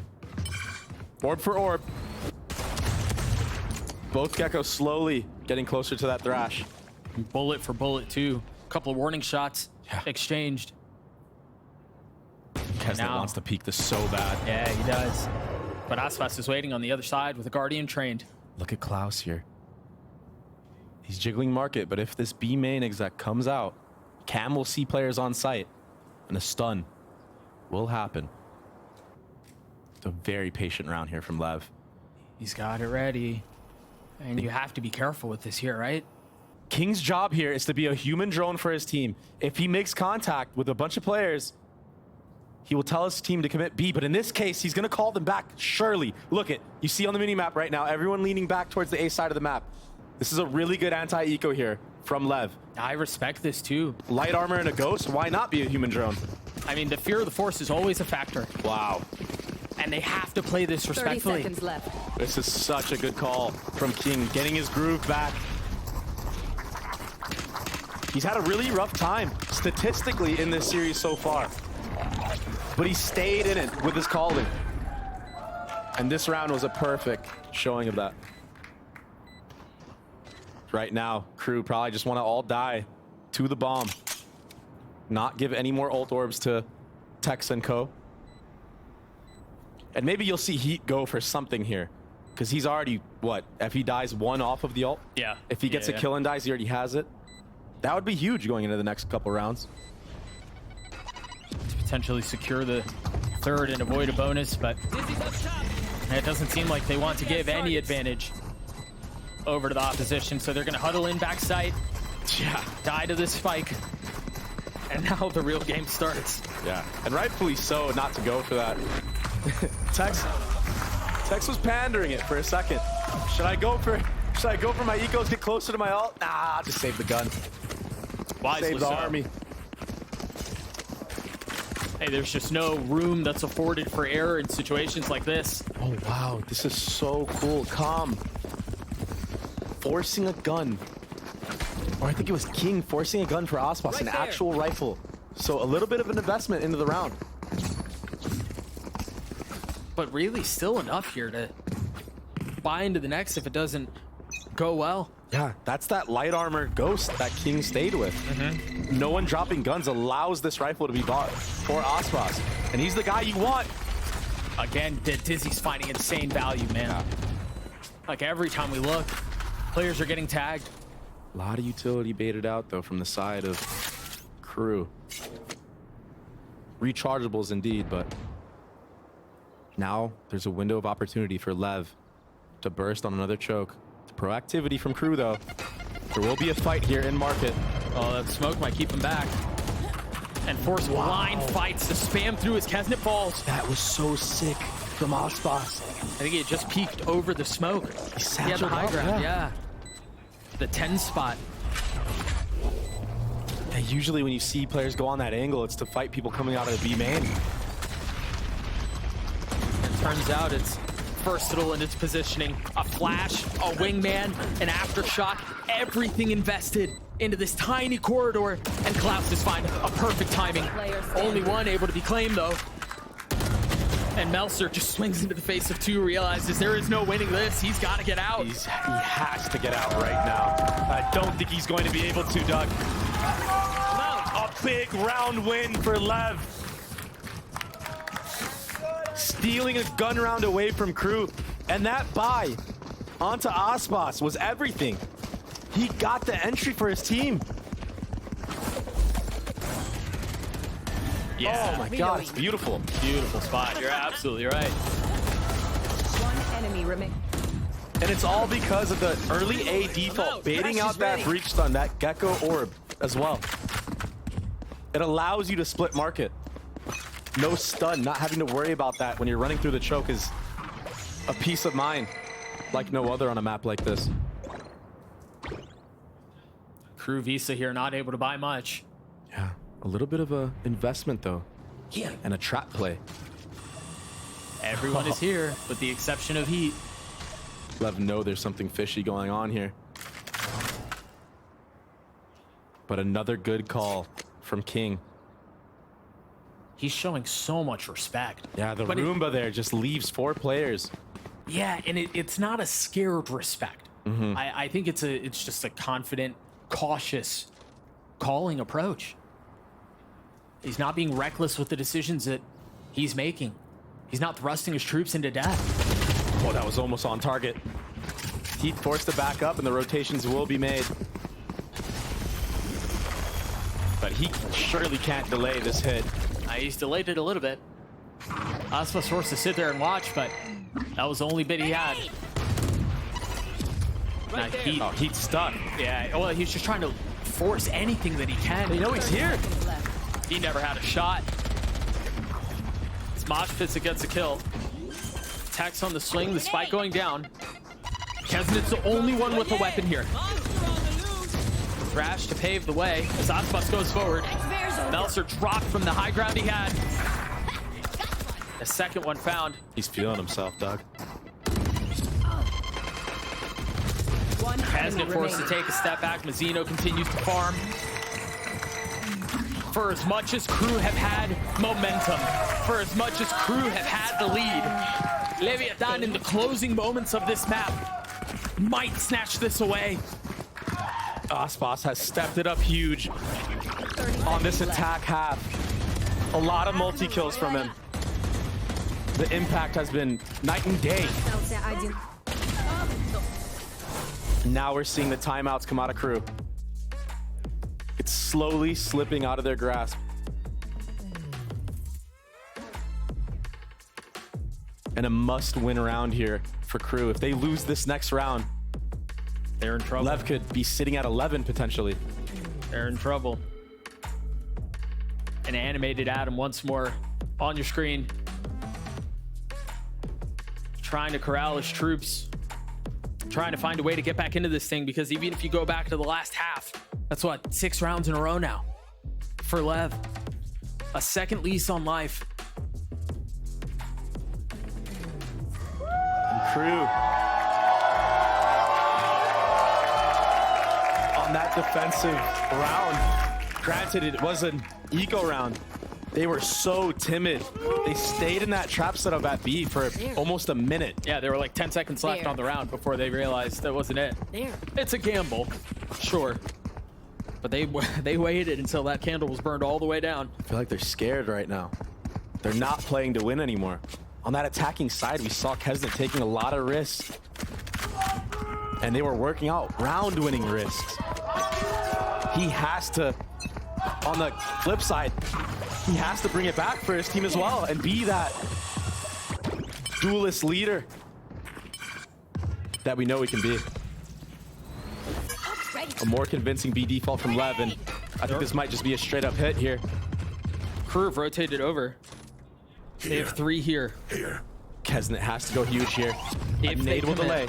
Orb for orb. Both Geckos slowly getting closer to that Thrash. Bullet for bullet, too. A couple of warning shots exchanged. Kesnet wants to peek this so bad. Yeah, he does. But Aspas is waiting on the other side with a Guardian trained. Look at Klaus here. He's jiggling market, but if this B main exec comes out, Cam will see players on site, and a stun will happen. It's a very patient round here from Lev. He's got it ready. And you have to be careful with this here, right? King's job here is to be a human drone for his team. If he makes contact with a bunch of players, he will tell his team to commit B, but in this case, he's gonna call them back, surely. Look it, you see on the mini-map right now, everyone leaning back towards the A side of the map. This is a really good anti-eco here from Lev. I respect this too. Light armor and a ghost, why not be a human drone? I mean, the fear of the force is always a factor. Wow. And they have to play this 30 respectfully. seconds left. This is such a good call from King, getting his groove back. He's had a really rough time statistically in this series so far, but he stayed in it with his calling. And this round was a perfect showing of that. Right now, Crew probably just want to all die to the bomb. Not give any more ult orbs to Tex and Co. And maybe you'll see Heat go for something here. Because he's already, what, if he dies one off of the ult? Yeah. If he gets a kill and dies, he already has it. That would be huge going into the next couple rounds. To potentially secure the third and avoid a bonus, but it doesn't seem like they want to give any advantage over to the opposition, so they're going to huddle in backside. Yeah. Die to this spike. And now the real game starts. Yeah, and rightfully so not to go for that. Tex was pandering it for a second. Should I go for my ecos, get closer to my ult? Nah, I'll just save the gun. Save the army. Hey, there's just no room that's afforded for error in situations like this. Oh wow, this is so cool. Calm. Forcing a gun. Or I think it was King forcing a gun for Aspas, an actual rifle. So a little bit of an investment into the round. But really still enough here to buy into the next if it doesn't go well. Yeah, that's that light armor ghost that King stayed with. No one dropping guns allows this rifle to be bought for Aspas. And he's the guy you want. Again, Dizzy's finding insane value, man. Like every time we look, players are getting tagged. A lot of utility baited out, though, from the side of Crew. Rechargeables indeed, but now there's a window of opportunity for Lev to burst on another choke. Proactivity from Crew, though. There will be a fight here in market. Oh, that smoke might keep him back. And force blind fights to spam through as Kesnet falls. That was so sick from Aspas. I think he had just peeked over the smoke. He had the high ground, yeah. The 10 spot. And usually when you see players go on that angle, it's to fight people coming out of the B main. It turns out it's versatile in its positioning. A flash, a wingman, an aftershock, everything invested into this tiny corridor, and Klaus is finding a perfect timing. Only one able to be claimed, though. And Melser just swings into the face of two, realizes there is no winning this. He's got to get out. He has to get out right now. I don't think he's going to be able to, Doug. A big round win for Lev. Stealing a gun round away from Crew. And that buy onto Aspas was everything. He got the entry for his team. Yeah. Oh my God, it's beautiful. Beautiful spot. You're absolutely right. One enemy remains. And it's all because of the early A default, baiting out that breach stun, that Gecko orb as well. It allows you to split market. No stun, not having to worry about that when you're running through the choke is a peace of mind like no other on a map like this. Crew Visa here not able to buy much. Yeah, a little bit of a investment though. Yeah. And a trap play. Everyone is here with the exception of Heat. Lev know there's something fishy going on here. But another good call from King. He's showing so much respect. Yeah, the Roomba there just leaves 4 players. Yeah, and it's not a scared respect. I think it's just a confident, cautious calling approach. He's not being reckless with the decisions that he's making. He's not thrusting his troops into death. Oh, that was almost on target. Heat forced to back up and the rotations will be made. But he surely can't delay this hit. He's delayed it a little bit. Aspas forced to sit there and watch, but that was the only bit he had. Now Heat's stuck. Yeah, well, he's just trying to force anything that he can. You know he's here. He never had a shot. It's Mosh Pits that gets a kill. Tax on the swing, the spike going down. Kesnet's the only one with a weapon here. Thrash to pave the way as Aspas goes forward. Melser dropped from the high ground he had. The second one found. He's feeling himself, Doug. Kesnet forced to take a step back. Mazzino continues to farm. For as much as Crew have had momentum, for as much as Crew have had the lead, Leviatán in the closing moments of this map might snatch this away. Aspas has stepped it up huge on this attack half. A lot of multi-kills from him. The impact has been night and day. Now we're seeing the timeouts come out of Crew. It's slowly slipping out of their grasp. And a must-win round here for Crew. If they lose this next round, they're in trouble. Lev could be sitting at 11 potentially. They're in trouble. An animated Adam once more on your screen. Trying to corral his troops. Trying to find a way to get back into this thing, because even if you go back to the last half, that's what, 6 rounds in a row now for Lev. A second lease on life. And Crew on that defensive round. Granted, it was an eco round, They were so timid. They stayed in that trap setup at B for almost a minute. Yeah, there were like 10 seconds left on the round before they realized that wasn't it. It's a gamble, sure. But they waited until that candle was burned all the way down. I feel like they're scared right now. They're not playing to win anymore. On that attacking side, we saw Kesnet taking a lot of risks. And they were working out round-winning risks. He has to, on the flip side, he has to bring it back for his team as well and be that duelist leader that we know he can be. A more convincing B default from Lev, and I think this might just be a straight-up hit here. Crew have rotated over. They have 3 here. Kesnet has to go huge here. If A they nade will delay.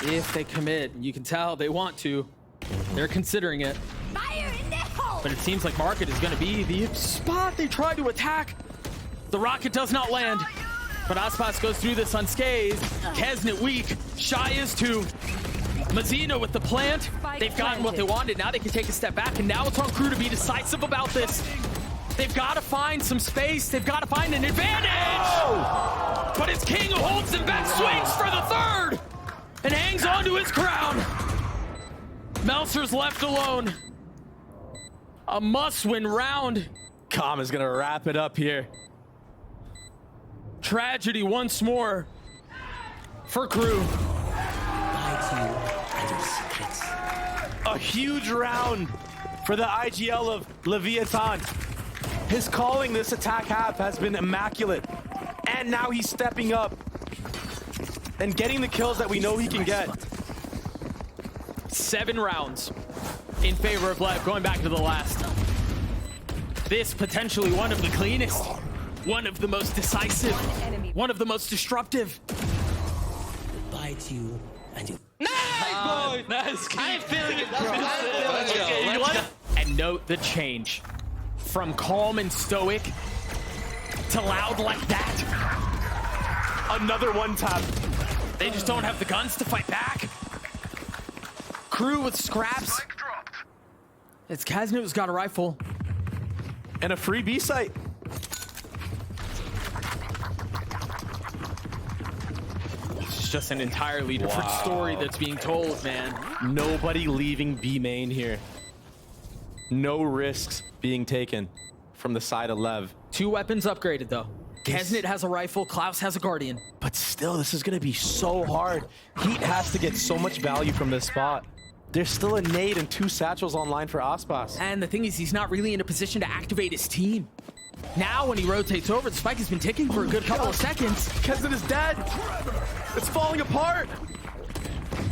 If they commit, you can tell they want to. They're considering it. But it seems like Market is going to be the spot they try to attack. The rocket does not land, but Aspas goes through this unscathed. Kesnet weak. Shy is too. Mazino with the plant. They've gotten what they wanted. Now they can take a step back, and now it's on Crew to be decisive about this. They've got to find some space. They've got to find an advantage. Oh! But it's King who holds them back, swings for the third, and hangs on to his crown. Meltzer's left alone. A must-win round. Calm is gonna wrap it up here. Tragedy once more for Crew. A huge round for the IGL of Leviatán. His calling this attack half has been immaculate. And now he's stepping up and getting the kills that we know he can get. 7 rounds in favor of Lev, going back to the last. This potentially one of the cleanest, one of the most decisive, one of the most disruptive. Goodbye to you and you. Nice, boy! Nice. I'm feeling it, bro. Okay, you know what? And note the change from calm and stoic to loud like that. Another one tap. They just don't have the guns to fight back. Crew with scraps. It's Kesnet who's got a rifle. And a free B site. It's just an entirely different story that's being told, man. Nobody leaving B main here. No risks being taken from the side of Lev. 2 weapons upgraded, though. Kesnet has a rifle, Klaus has a Guardian. But still, this is going to be so hard. Heat has to get so much value from this spot. There's still a nade and 2 satchels online for Aspas. And the thing is, he's not really in a position to activate his team. Now, when he rotates over, the spike has been ticking for a good couple of seconds. Kesnet is dead. It's falling apart.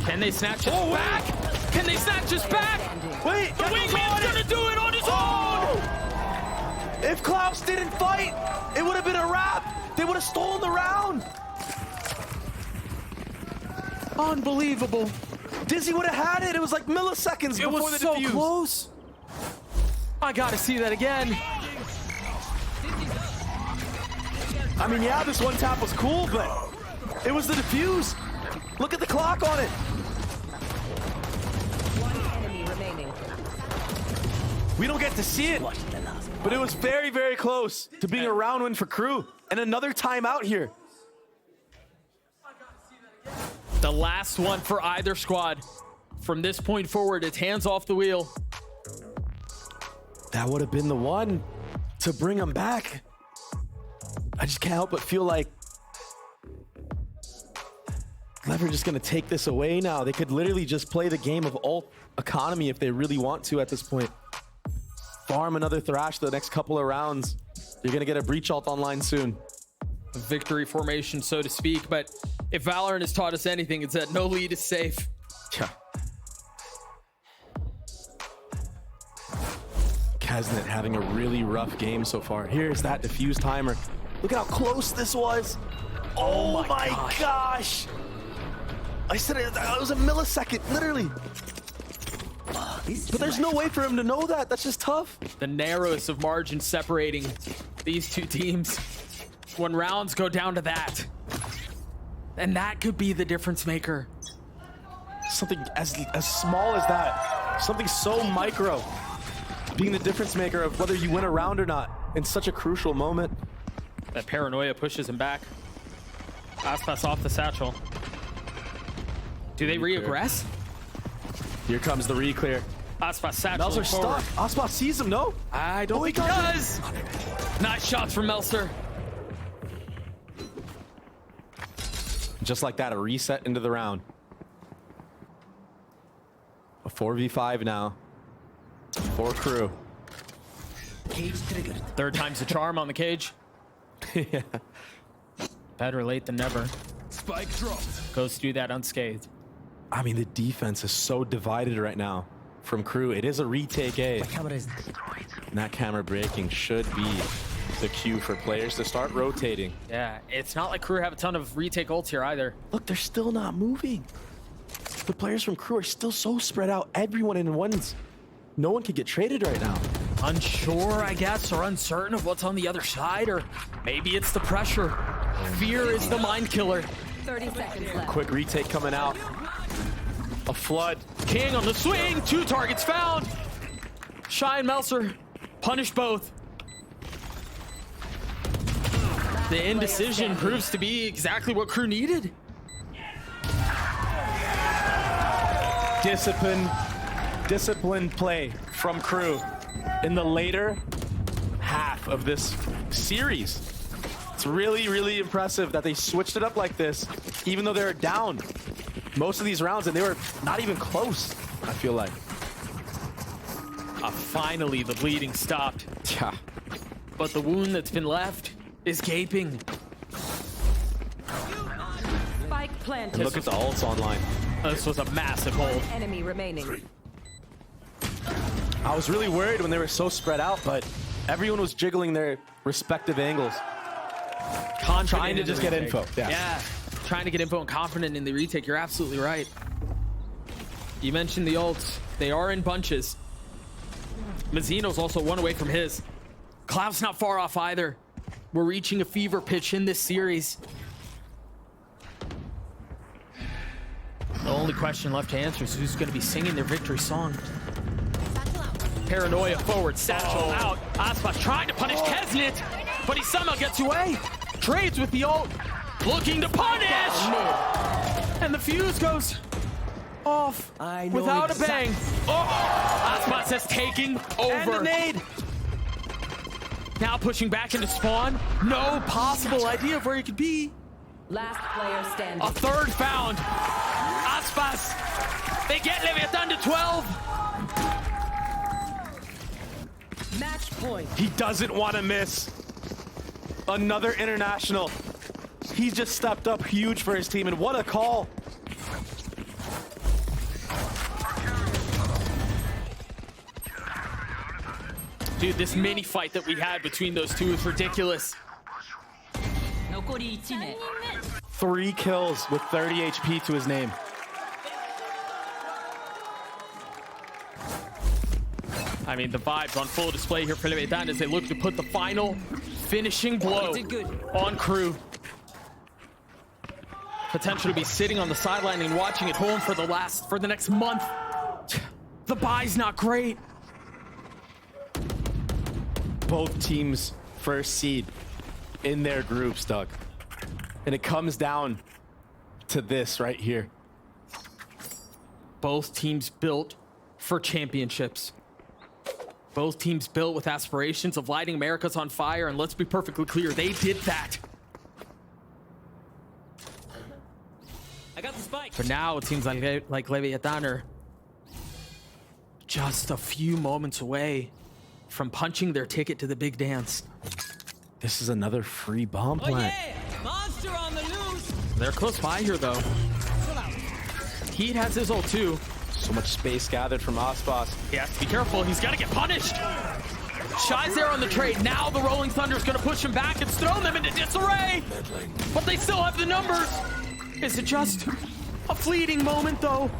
Can they snatch us back? Can they snatch us back? Wait, the wingman's gonna do it on his own! If Klaus didn't fight, it would have been a wrap. They would have stolen the round. Unbelievable. Dizzy would have had it. It was like milliseconds before the defuse. It was so close. I gotta see that again. I mean, yeah, this one tap was cool, but it was the defuse. Look at the clock on it. 1 enemy remaining. We don't get to see it, but it was very, very close to being a round win for Crew. And another timeout here. The last one for either squad. From this point forward, it's hands off the wheel. That would have been the one to bring them back. I just can't help but feel like Lev are just going to take this away now. They could literally just play the game of ult economy if they really want to at this point. Farm another Thrash the next couple of rounds. You're going to get a Breach ult online soon. A victory formation, so to speak. But if Valorant has taught us anything, it's that no lead is safe. Yeah. Kesnet having a really rough game so far. Here's that defuse timer. Look at how close this was. Oh my gosh. I said it was a millisecond, literally. But there's no way for him to know that. That's just tough. The narrowest of margins separating these two teams. When rounds go down to that. And that could be the difference maker. Something as small as that. Something so micro. being the difference maker of whether you win a round or not in such a crucial moment. That paranoia pushes him back. Aspas off the satchel. Do they re-aggress? Here comes the re-clear. Aspas satchel Melzer forward. stuck. Aspas sees him, no? I don't think he does. Nice shots from Melzer. Just like that, a reset into the round. A 4v5 now. For crew. Cage triggered. Third time's the charm on the cage. Yeah. Better late than never. Spike dropped. Goes through that unscathed. I mean, the defense is so divided right now from crew. It is a retake A. My camera is And that camera breaking should be the cue for players to start rotating. Yeah, it's not like crew have a ton of retake ults here either. Look, they're still not moving. The players from crew are still so spread out. Everyone in ones. No one could get traded right now. Unsure, I guess, or uncertain of what's on the other side, or maybe it's the pressure. Fear is the mind killer. 30 seconds left. Quick retake coming out. A flood. King on the swing, 2 targets found. Shy and Melzer punish both. The indecision proves to be exactly what crew needed. Disciplined play from crew in the later half of this series. It's really, really impressive that they switched it up like this, even though they're down most of these rounds, and they were not even close, I feel like. Finally, the bleeding stopped. Yeah. But the wound that's been left is gaping. Spike planted. And look at the ults online. This was a massive hold. Enemy remaining. I was really worried when they were so spread out, but everyone was jiggling their respective angles. Trying to just get info. Yeah, trying to get info and confident in the retake. You're absolutely right. You mentioned the ults. They are in bunches. Mazzino's also one away from his. Cloud's not far off either. We're reaching a fever pitch in this series. The only question left to answer is who's going to be singing their victory song. Paranoia forward, satchel out. Aspas trying to punish Kesnit, but he somehow gets away. Trades with the ult, looking to punish! And the fuse goes off without a bang. Oh! Aspas has taken over. And a nade. Now pushing back into spawn. No possible idea of where he could be. Last player standing. A third found. Aspas. They get Leviatán to 12. Match point. He doesn't want to miss. Another international. He's just stepped up huge for his team, and what a call. Dude, this mini fight that we had between those two is ridiculous. 3 kills with 30 HP to his name. I mean, the vibes on full display here for Leviatán as they look to put the final finishing blow on crew. Potential to be sitting on the sideline and watching it home for the next month. The bye's not great. Both teams first seed in their groups, Doug. And it comes down to this right here. Both teams built for championships. Both teams built with aspirations of lighting Americas on fire, and let's be perfectly clear, they did that. I got the spike. For now, it seems like Leviatán are just a few moments away from punching their ticket to the big dance. This is another free bomb plant. Monster on the loose. They're close by here, though. Heat has his ult, too. So much space gathered from Aspas. He has to be careful. He's got to get punished. Shy's there on the trade. Now the Rolling Thunder's going to push him back. It's thrown them into disarray. But they still have the numbers. Is it just a fleeting moment, though?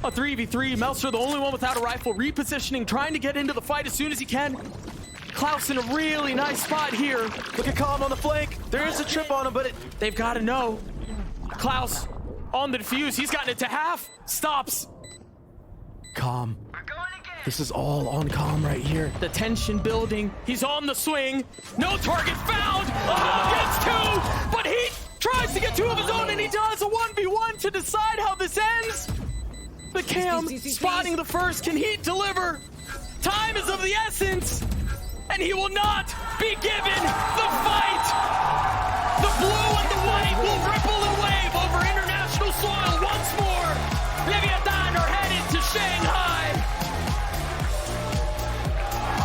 A 3v3. Melzer, the only one without a rifle, repositioning, trying to get into the fight as soon as he can. Klaus in a really nice spot here. Look at Calm on the flank. There is a trip on him, but they've got to know. Klaus on the defuse. He's gotten it to half. Stops. Calm This is all on calm right here. The tension building. He's on the swing. No target found. Oh, gets two, but he tries to get two of his own, and he does a 1v1 to decide how this ends. The Cam spotting the first. Can he deliver? Time is of the essence, and he will not be given the fight. The blue and the white will ripple and wave over international soil once more. Leviatán are headed to Shanghai.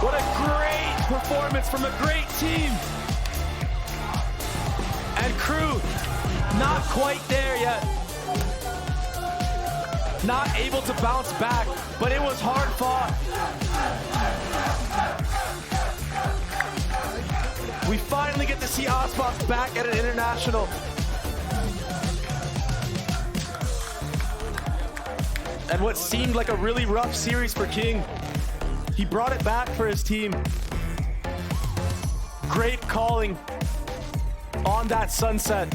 What a great performance from a great team. And Crew, not quite there yet. Not able to bounce back, but it was hard fought. We finally get to see Ospas back at an international. And what seemed like a really rough series for King, he brought it back for his team. Great calling on that sunset.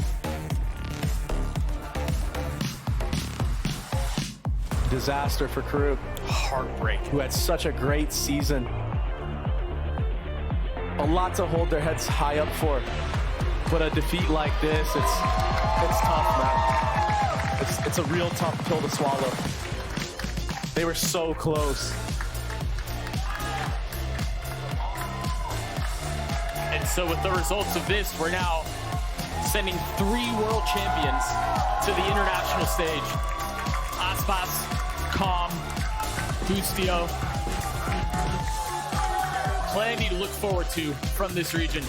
Disaster for Crew. Heartbreak. Who had such a great season. A lot to hold their heads high up for. But a defeat like this, it's tough, man. It's a real tough pill to swallow. They were so close. And so with the results of this, we're now sending 3 world champions to the international stage. Aspas, Calm, Bustio. Plenty to look forward to from this region.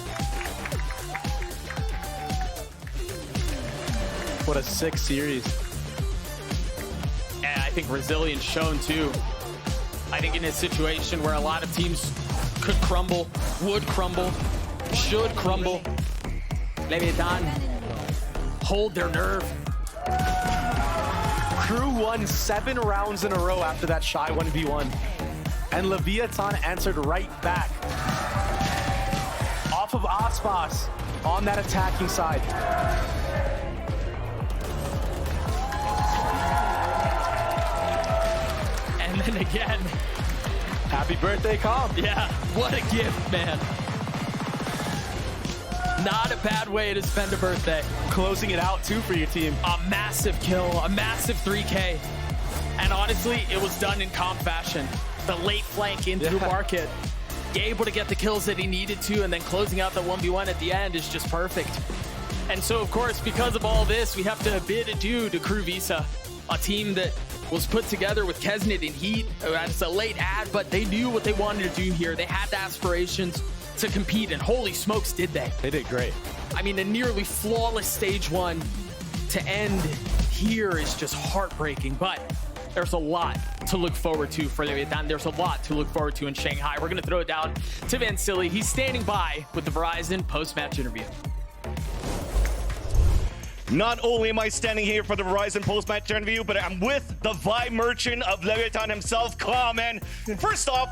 What a sick series. And I think resilience shown too. I think in a situation where a lot of teams could crumble, would crumble, should crumble, Leviatán hold their nerve. Crew won 7 rounds in a row after that shy 1v1. And Leviatán answered right back. Off of Aspas on that attacking side. And then again. Happy birthday, Calm. Yeah, what a gift, man. Not a bad way to spend a birthday. Closing it out too for your team. A massive kill, a massive 3K. And honestly, it was done in calm fashion. The late flank into the market, able to get the kills that he needed to, and then closing out the 1v1 at the end is just perfect. And so, of course, because of all this, we have to bid adieu to Crew Visa, a team that was put together with Kesnet and Heat. It's a late ad, but they knew what they wanted to do here. They had the aspirations to compete, and holy smokes, did they. They did great. I mean, a nearly flawless stage 1 to end here is just heartbreaking, but there's a lot to look forward to for Leviatán. There's a lot to look forward to in Shanghai. We're going to throw it down to Van Silly. He's standing by with the Verizon post-match interview. Not only am I standing here for the Verizon post-match interview, but I'm with the vibe merchant of Leviatán himself, Calm. And first off,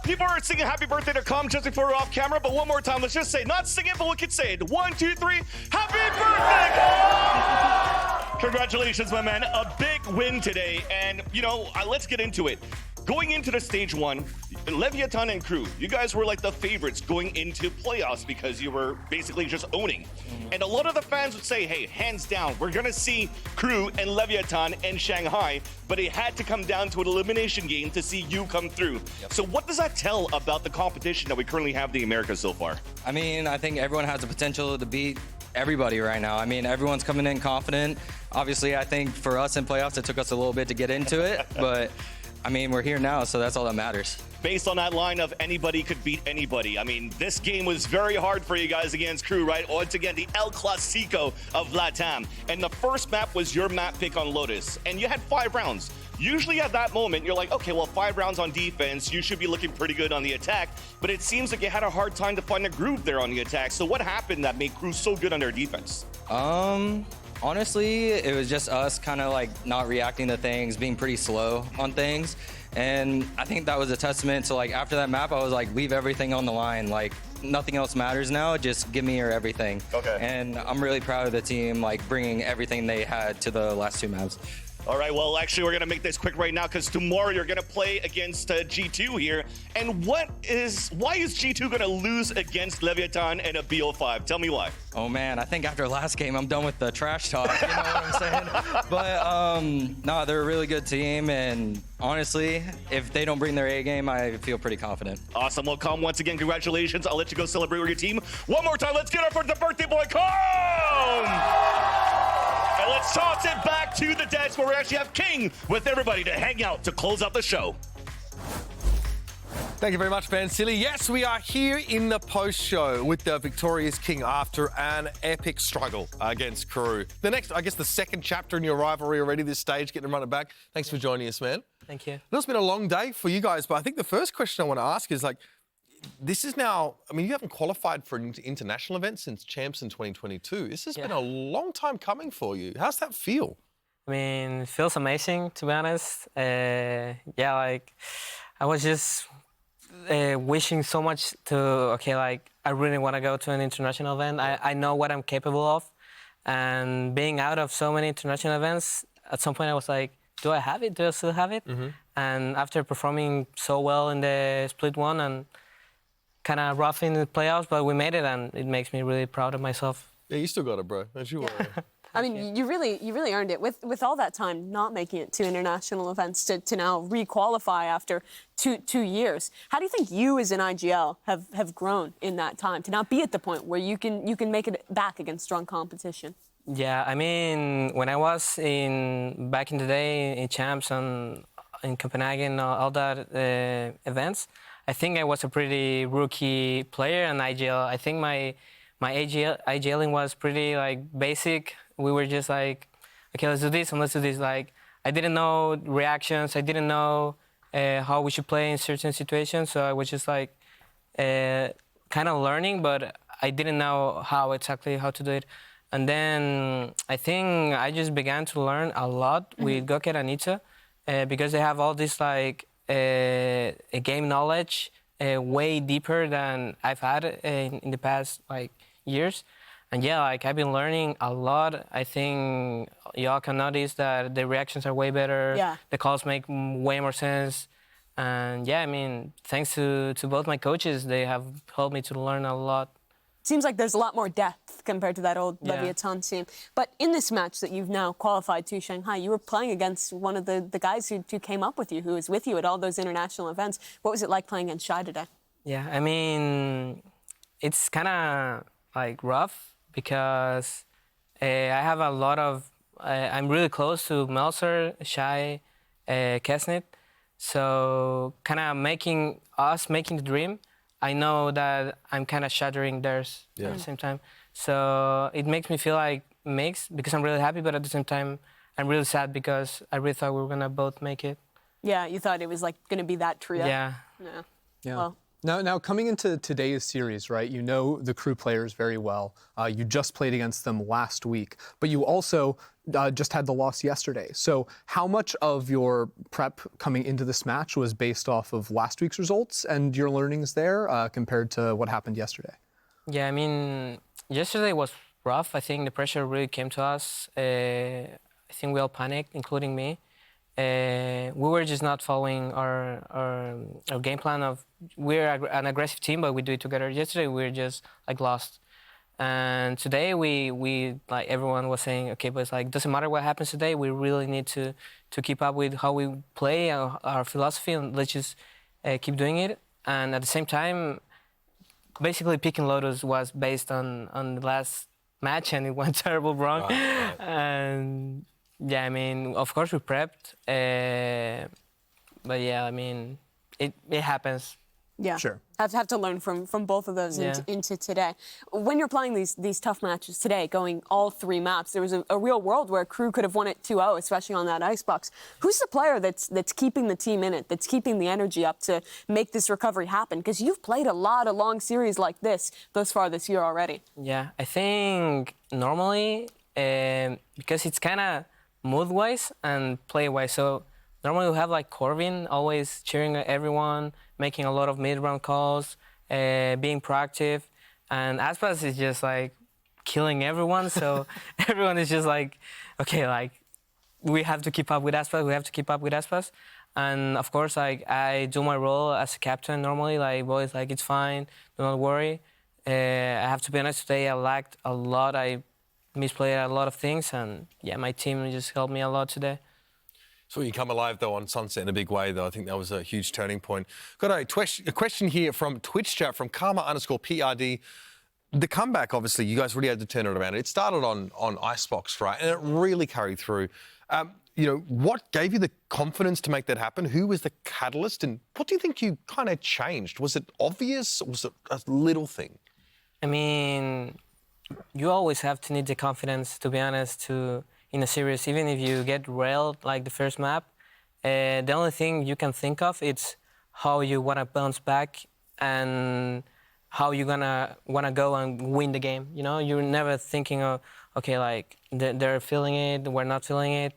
people are singing happy birthday to Calm just before we're off camera, but one more time, let's just say, not sing it, but we could say it. 1, 2, 3, happy birthday, Calm! Congratulations, my man. A big win today. And, you know, let's get into it. Going into the stage 1, Leviatán and Crew, you guys were like the favorites going into playoffs because you were basically just owning. And a lot of the fans would say, hey, hands down, we're going to see Crew and Leviatán in Shanghai, but it had to come down to an elimination game to see you come through. So what does that tell about the competition that we currently have in the Americas so far? I mean, I think everyone has the potential to beat everybody right now. I mean, everyone's coming in confident. Obviously, I think for us in playoffs, it took us a little bit to get into it, but I mean, we're here now, so that's all that matters. Based on that line of anybody could beat anybody, I mean, this game was very hard for you guys against Crew, right? Once again, the El Clasico of LATAM. And the first map was your map pick on Lotus, and you had 5 rounds. Usually at that moment, you're like, okay, well, 5 rounds on defense, you should be looking pretty good on the attack, but it seems like you had a hard time to find a groove there on the attack. So what happened that made Crew so good on their defense? Honestly, it was just us kind of like not reacting to things, being pretty slow on things. And I think that was a testament to, like, after that map, I was like, leave everything on the line. Like, nothing else matters now. Just give me your everything. Okay. And I'm really proud of the team, like, bringing everything they had to the last 2 maps. All right, well, actually, we're going to make this quick right now because tomorrow you're going to play against G2 here. And why is G2 going to lose against Leviatán and a BO5? Tell me why. Oh, man, I think after last game, I'm done with the trash talk, you know what I'm saying? But, no, they're a really good team. And honestly, if they don't bring their A game, I feel pretty confident. Awesome. Well, Calm, once again, congratulations. I'll let you go celebrate with your team. One more time, let's get up for the birthday boy, Calm! And let's toss it back to the desk where we actually have King with everybody to hang out to close out the show. Thank you very much, Van Silly. Yes, we are here in the post-show with the victorious King after an epic struggle against Crew. The next, I guess, the second chapter in your rivalry already, this stage, getting to run it back. Thanks for joining us, man. Thank you. It's been a long day for you guys, but I think the first question I want to ask is, like, this is now, I mean, you haven't qualified for an international event since Champs in 2022. This has been a long time coming for you. How's that feel? I mean, it feels amazing, to be honest. Yeah, like, I was just wishing so much to, okay, like, I really want to go to an international event. I know what I'm capable of. And being out of so many international events, at some point I was like, do I have it? Do I still have it? Mm-hmm. And after performing so well in the split one and kind of rough in the playoffs, but we made it, and it makes me really proud of myself. Yeah, you still got it, bro. Don't you worry. I mean, you really earned it with all that time not making it to international events to now re-qualify after two years. How do you think you as an IGL have grown in that time to now be at the point where you can make it back against strong competition? Yeah, I mean, when I was back in the day in Champs and in Copenhagen, all that events, I think I was a pretty rookie player in IGL. I think my IGLing was pretty like basic. We were just like, okay, let's do this and let's do this. Like, I didn't know reactions. I didn't know how we should play in certain situations. So I was just like kind of learning, but I didn't know how to do it. And then I think I just began to learn a lot with Goket and Itza because they have all this like a game knowledge way deeper than I've had in the past like years. And yeah, like I've been learning a lot. I think y'all can notice that the reactions are way better. Yeah. The calls make way more sense. And yeah, I mean, thanks to both my coaches, they have helped me to learn a lot. Seems like there's a lot more depth compared to that old Leviatán team. But in this match that you've now qualified to Shanghai, you were playing against one of the guys who came up with you, who was with you at all those international events. What was it like playing against Shai today? Yeah, I mean, it's kind of like rough because I have a lot of, I'm really close to Melzer, Shai, Kesnit. So kind of making the dream. I know that I'm kind of shattering theirs at the same time. So it makes me feel like mixed because I'm really happy, but at the same time, I'm really sad because I really thought we were going to both make it. Yeah, you thought it was like going to be that trio. Yeah. Well, Now, coming into today's series, right, you know the Crew players very well. You just played against them last week, but you also just had the loss yesterday. So how much of your prep coming into this match was based off of last week's results and your learnings there compared to what happened yesterday? Yeah, I mean, yesterday was rough. I think the pressure really came to us. I think we all panicked, including me. We were just not following our game plan of we're an aggressive team, but we do it together. Yesterday we were just like lost, and today we like everyone was saying, okay, but it's like doesn't matter what happens today. We really need to keep up with how we play our philosophy, and let's just keep doing it. And at the same time, basically picking Lotus was based on the last match, and it went terrible wrong. Right. And yeah, I mean, of course we prepped, but yeah, I mean, it happens. Yeah, sure. Have to learn from both of those into today. When you're playing these tough matches today, going all three maps, there was a real world where Crew could have won it 2-0, especially on that icebox. Who's the player that's keeping the team in it, that's keeping the energy up to make this recovery happen? Because you've played a lot of long series like this thus far this year already. Yeah, I think normally, because it's kind of mood-wise and play-wise. So normally we have like Corvin always cheering at everyone, making a lot of mid-round calls, being proactive. And Aspas is just like killing everyone. So everyone is just like, okay, like we have to keep up with Aspas. We have to keep up with Aspas. And of course, like I do my role as a captain normally. Like boys, like it's fine. Do not worry. I have to be honest. Today I lacked a lot. I misplayed a lot of things, and yeah, my team just helped me a lot today. So you come alive, though, on Sunset in a big way, though. I think that was a huge turning point. Got a question here from Twitch chat from Karma_PRD. The comeback, obviously, you guys really had to turn it around. It started on Icebox, right? And it really carried through. You know, what gave you the confidence to make that happen? Who was the catalyst? And what do you think you kind of changed? Was it obvious or was it a little thing? I mean, you always have to need the confidence, to be honest, in a series, even if you get railed like the first map, the only thing you can think of is how you want to bounce back and how you're gonna want to go and win the game. You know, you're never thinking of, okay, like they're feeling it, we're not feeling it.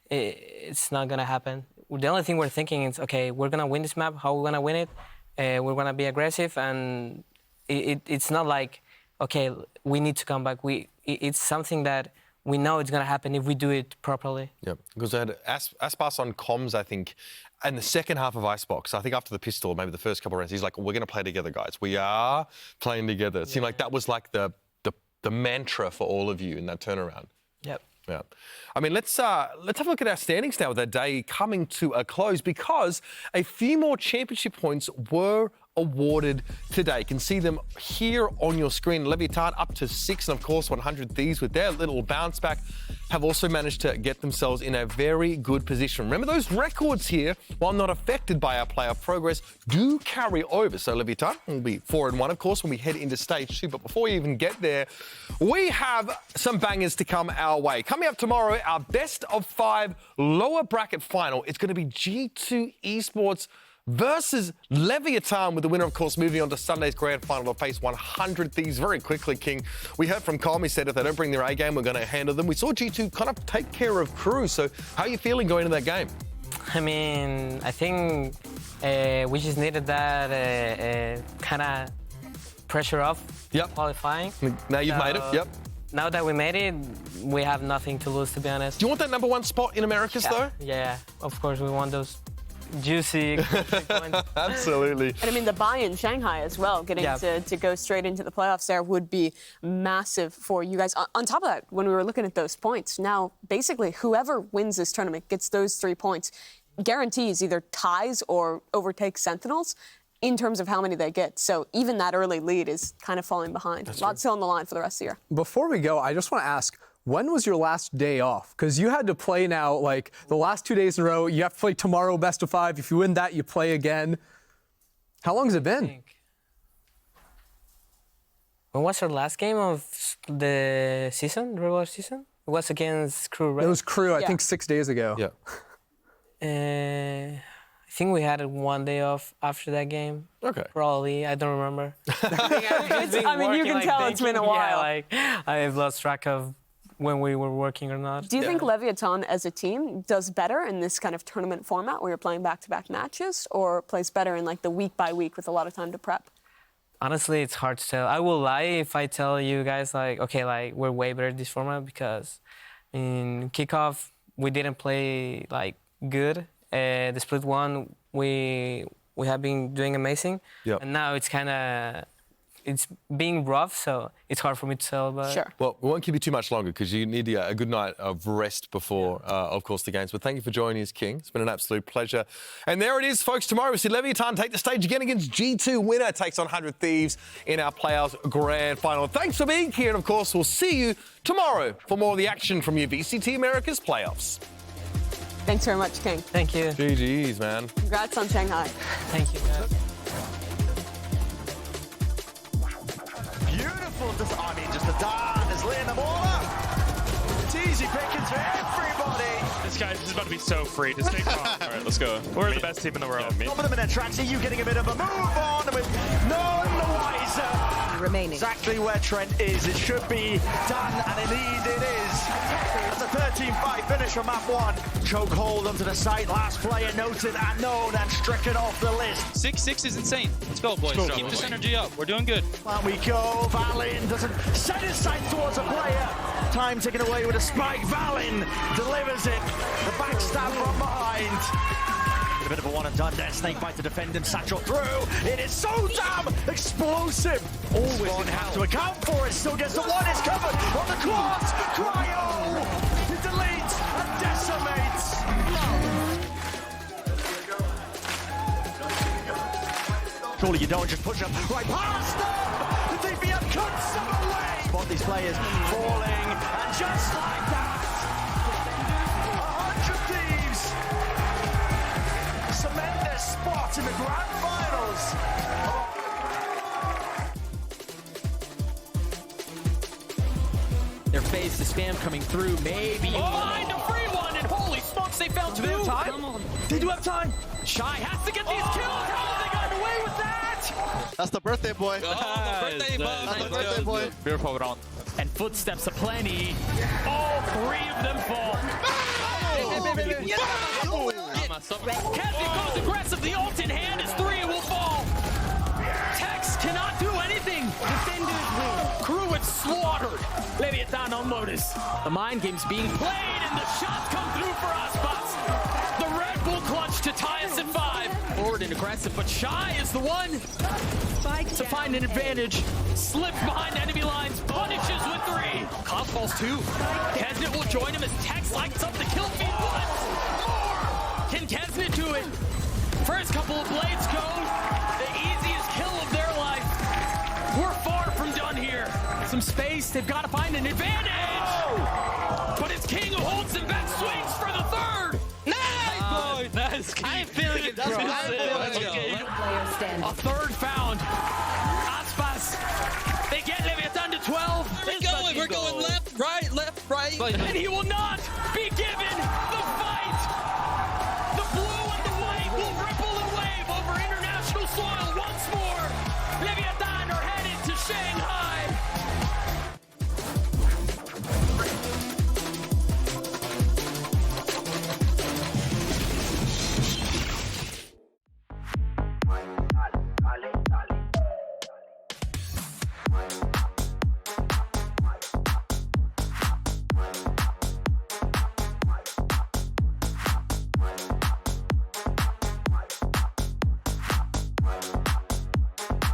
It's not gonna happen. The only thing we're thinking is, okay, we're gonna win this map. How we're gonna win it? We're gonna be aggressive, and it's not like, okay, we need to come back. It's something that we know it's going to happen if we do it properly. Yeah, because I had Aspas on comms, I think, in the second half of Icebox. I think after the pistol, maybe the first couple of rounds, he's like, we're going to play together, guys. We are playing together. It seemed like that was like the mantra for all of you in that turnaround. Yep. Yeah. I mean, let's have a look at our standings now with our day coming to a close, because a few more championship points were awarded today. You can see them here on your screen. Leviatán up to 6, and of course 100 Thieves with their little bounce back have also managed to get themselves in a very good position. Remember, those records here, while not affected by our playoff progress, do carry over. So Leviatán will be 4-1, of course, when we head into stage 2. But before we even get there, we have some bangers to come our way. Coming up tomorrow, our best of 5 lower bracket final. It's going to be G2 Esports versus Leviatán, with the winner, of course, moving on to Sunday's grand final to face 100 Thieves very quickly, King. We heard from Colm, he said if they don't bring their A game, we're going to handle them. We saw G2 kind of take care of Crew, so how are you feeling going into that game? I mean, I think we just needed that kind of pressure off qualifying. Now you've made it, yep. Now that we made it, we have nothing to lose, to be honest. Do you want that #1 spot in Americas, though? Yeah, of course, we want those juicy points. Absolutely. And I mean, the buy in Shanghai as well, getting to go straight into the playoffs there would be massive for you guys. On top of that, when we were looking at those points, now basically whoever wins this tournament gets those 3 points, guarantees either ties or overtakes Sentinels in terms of how many they get. So even that early lead is kind of falling behind. A lot still on the line for the rest of the year. Before we go, I just want to ask, when was your last day off? Because you had to play now, like, the last 2 days in a row. You have to play tomorrow, best of 5. If you win that, you play again. How long has it been? When was our last game of the season, regular season? It was against Crew, right? It was Crew, I think 6 days ago. Yeah. I think we had 1 day off after that game. Okay. Probably, I don't remember. I mean, you can tell it's been a while. Yeah, like, I've lost track of when we were working or not. Do you think Leviatán as a team does better in this kind of tournament format where you're playing back-to-back matches, or plays better in like the week by week with a lot of time to prep? Honestly, it's hard to tell. I will lie if I tell you guys like, okay, like we're way better at this format, because in Kickoff we didn't play like good. The split one we have been doing amazing, and now it's kind of being rough, so it's hard for me to tell. But sure. Well, we won't keep you too much longer because you need a good night of rest before, of course, the games. But thank you for joining us, King. It's been an absolute pleasure. And there it is, folks. Tomorrow we see Leviatán take the stage again against G2. Winner takes on 100 Thieves in our playoffs grand final. Thanks for being here, and of course, we'll see you tomorrow for more of the action from your VCT Americas playoffs. Thanks very much, King. Thank you. GG's, man. Congrats on Shanghai. Thank you, guys. Beautiful. I mean, just the dart is laying them all up. It's easy pickings for everybody. This is about to be so free. Just take off. All right, let's go. We're the best team in the world. Top of them in their tracks. You getting a bit of a move on with none the wiser. Remaining. Exactly where Trent is. It should be done, and indeed it is. It's a 13-5 finish from map 1. Chokehold onto the site. Last player noted and known and stricken off the list. 6-6 is insane. Let's go, boys. Keep this energy up. We're doing good. On we go. Valin doesn't set his sight towards a player. Time taken away with a spike. Valin delivers it. The backstab from behind. A bit of a one and done there. Snakebite to defend him. Satchel through. It is so damn explosive. Always going to have to account for it. Still gets the one. It's covered on the claws. Cryo. He deletes and decimates. Surely you don't just push them right past them. The DPM cuts them away. Spot these players falling, and just like that, 100 Thieves cement their spot in the grand finals. Their phase to spam coming through, maybe. Find a free one, and holy smokes, they found two. Do they have time? They do have time. Shy has to get these kills. How have they gotten away with that? That's the birthday boy. Oh, the birthday boy. That's the birthday boy. Beautiful round. And footsteps aplenty. All three of them fall. Kessie goes aggressive. The ult in hand is three. It will fall. Tex cannot do anything. Defenders win. Crew is slaughtered. Leviatán on Lotus. The mind game's being played, and the shots come through for Aspas. The Red Bull clutch to tie us at 5. Forward and aggressive, but Shy is the one to find an advantage. Slips behind enemy lines, punishes with 3. Cost falls 2. Kesnet will join him as Tex lights up the kill feed once more. Can Kesnet do it? First couple of blades go. The easiest kill of their life. We're far from done here. Some space, they've got to find an advantage. But it's King who holds them back, swings for the 3rd. Nice. I'm feeling it. That's what I'm feeling. A 3rd found. Aspas. They get Leviatán to 12. We're going left, right. And he will not be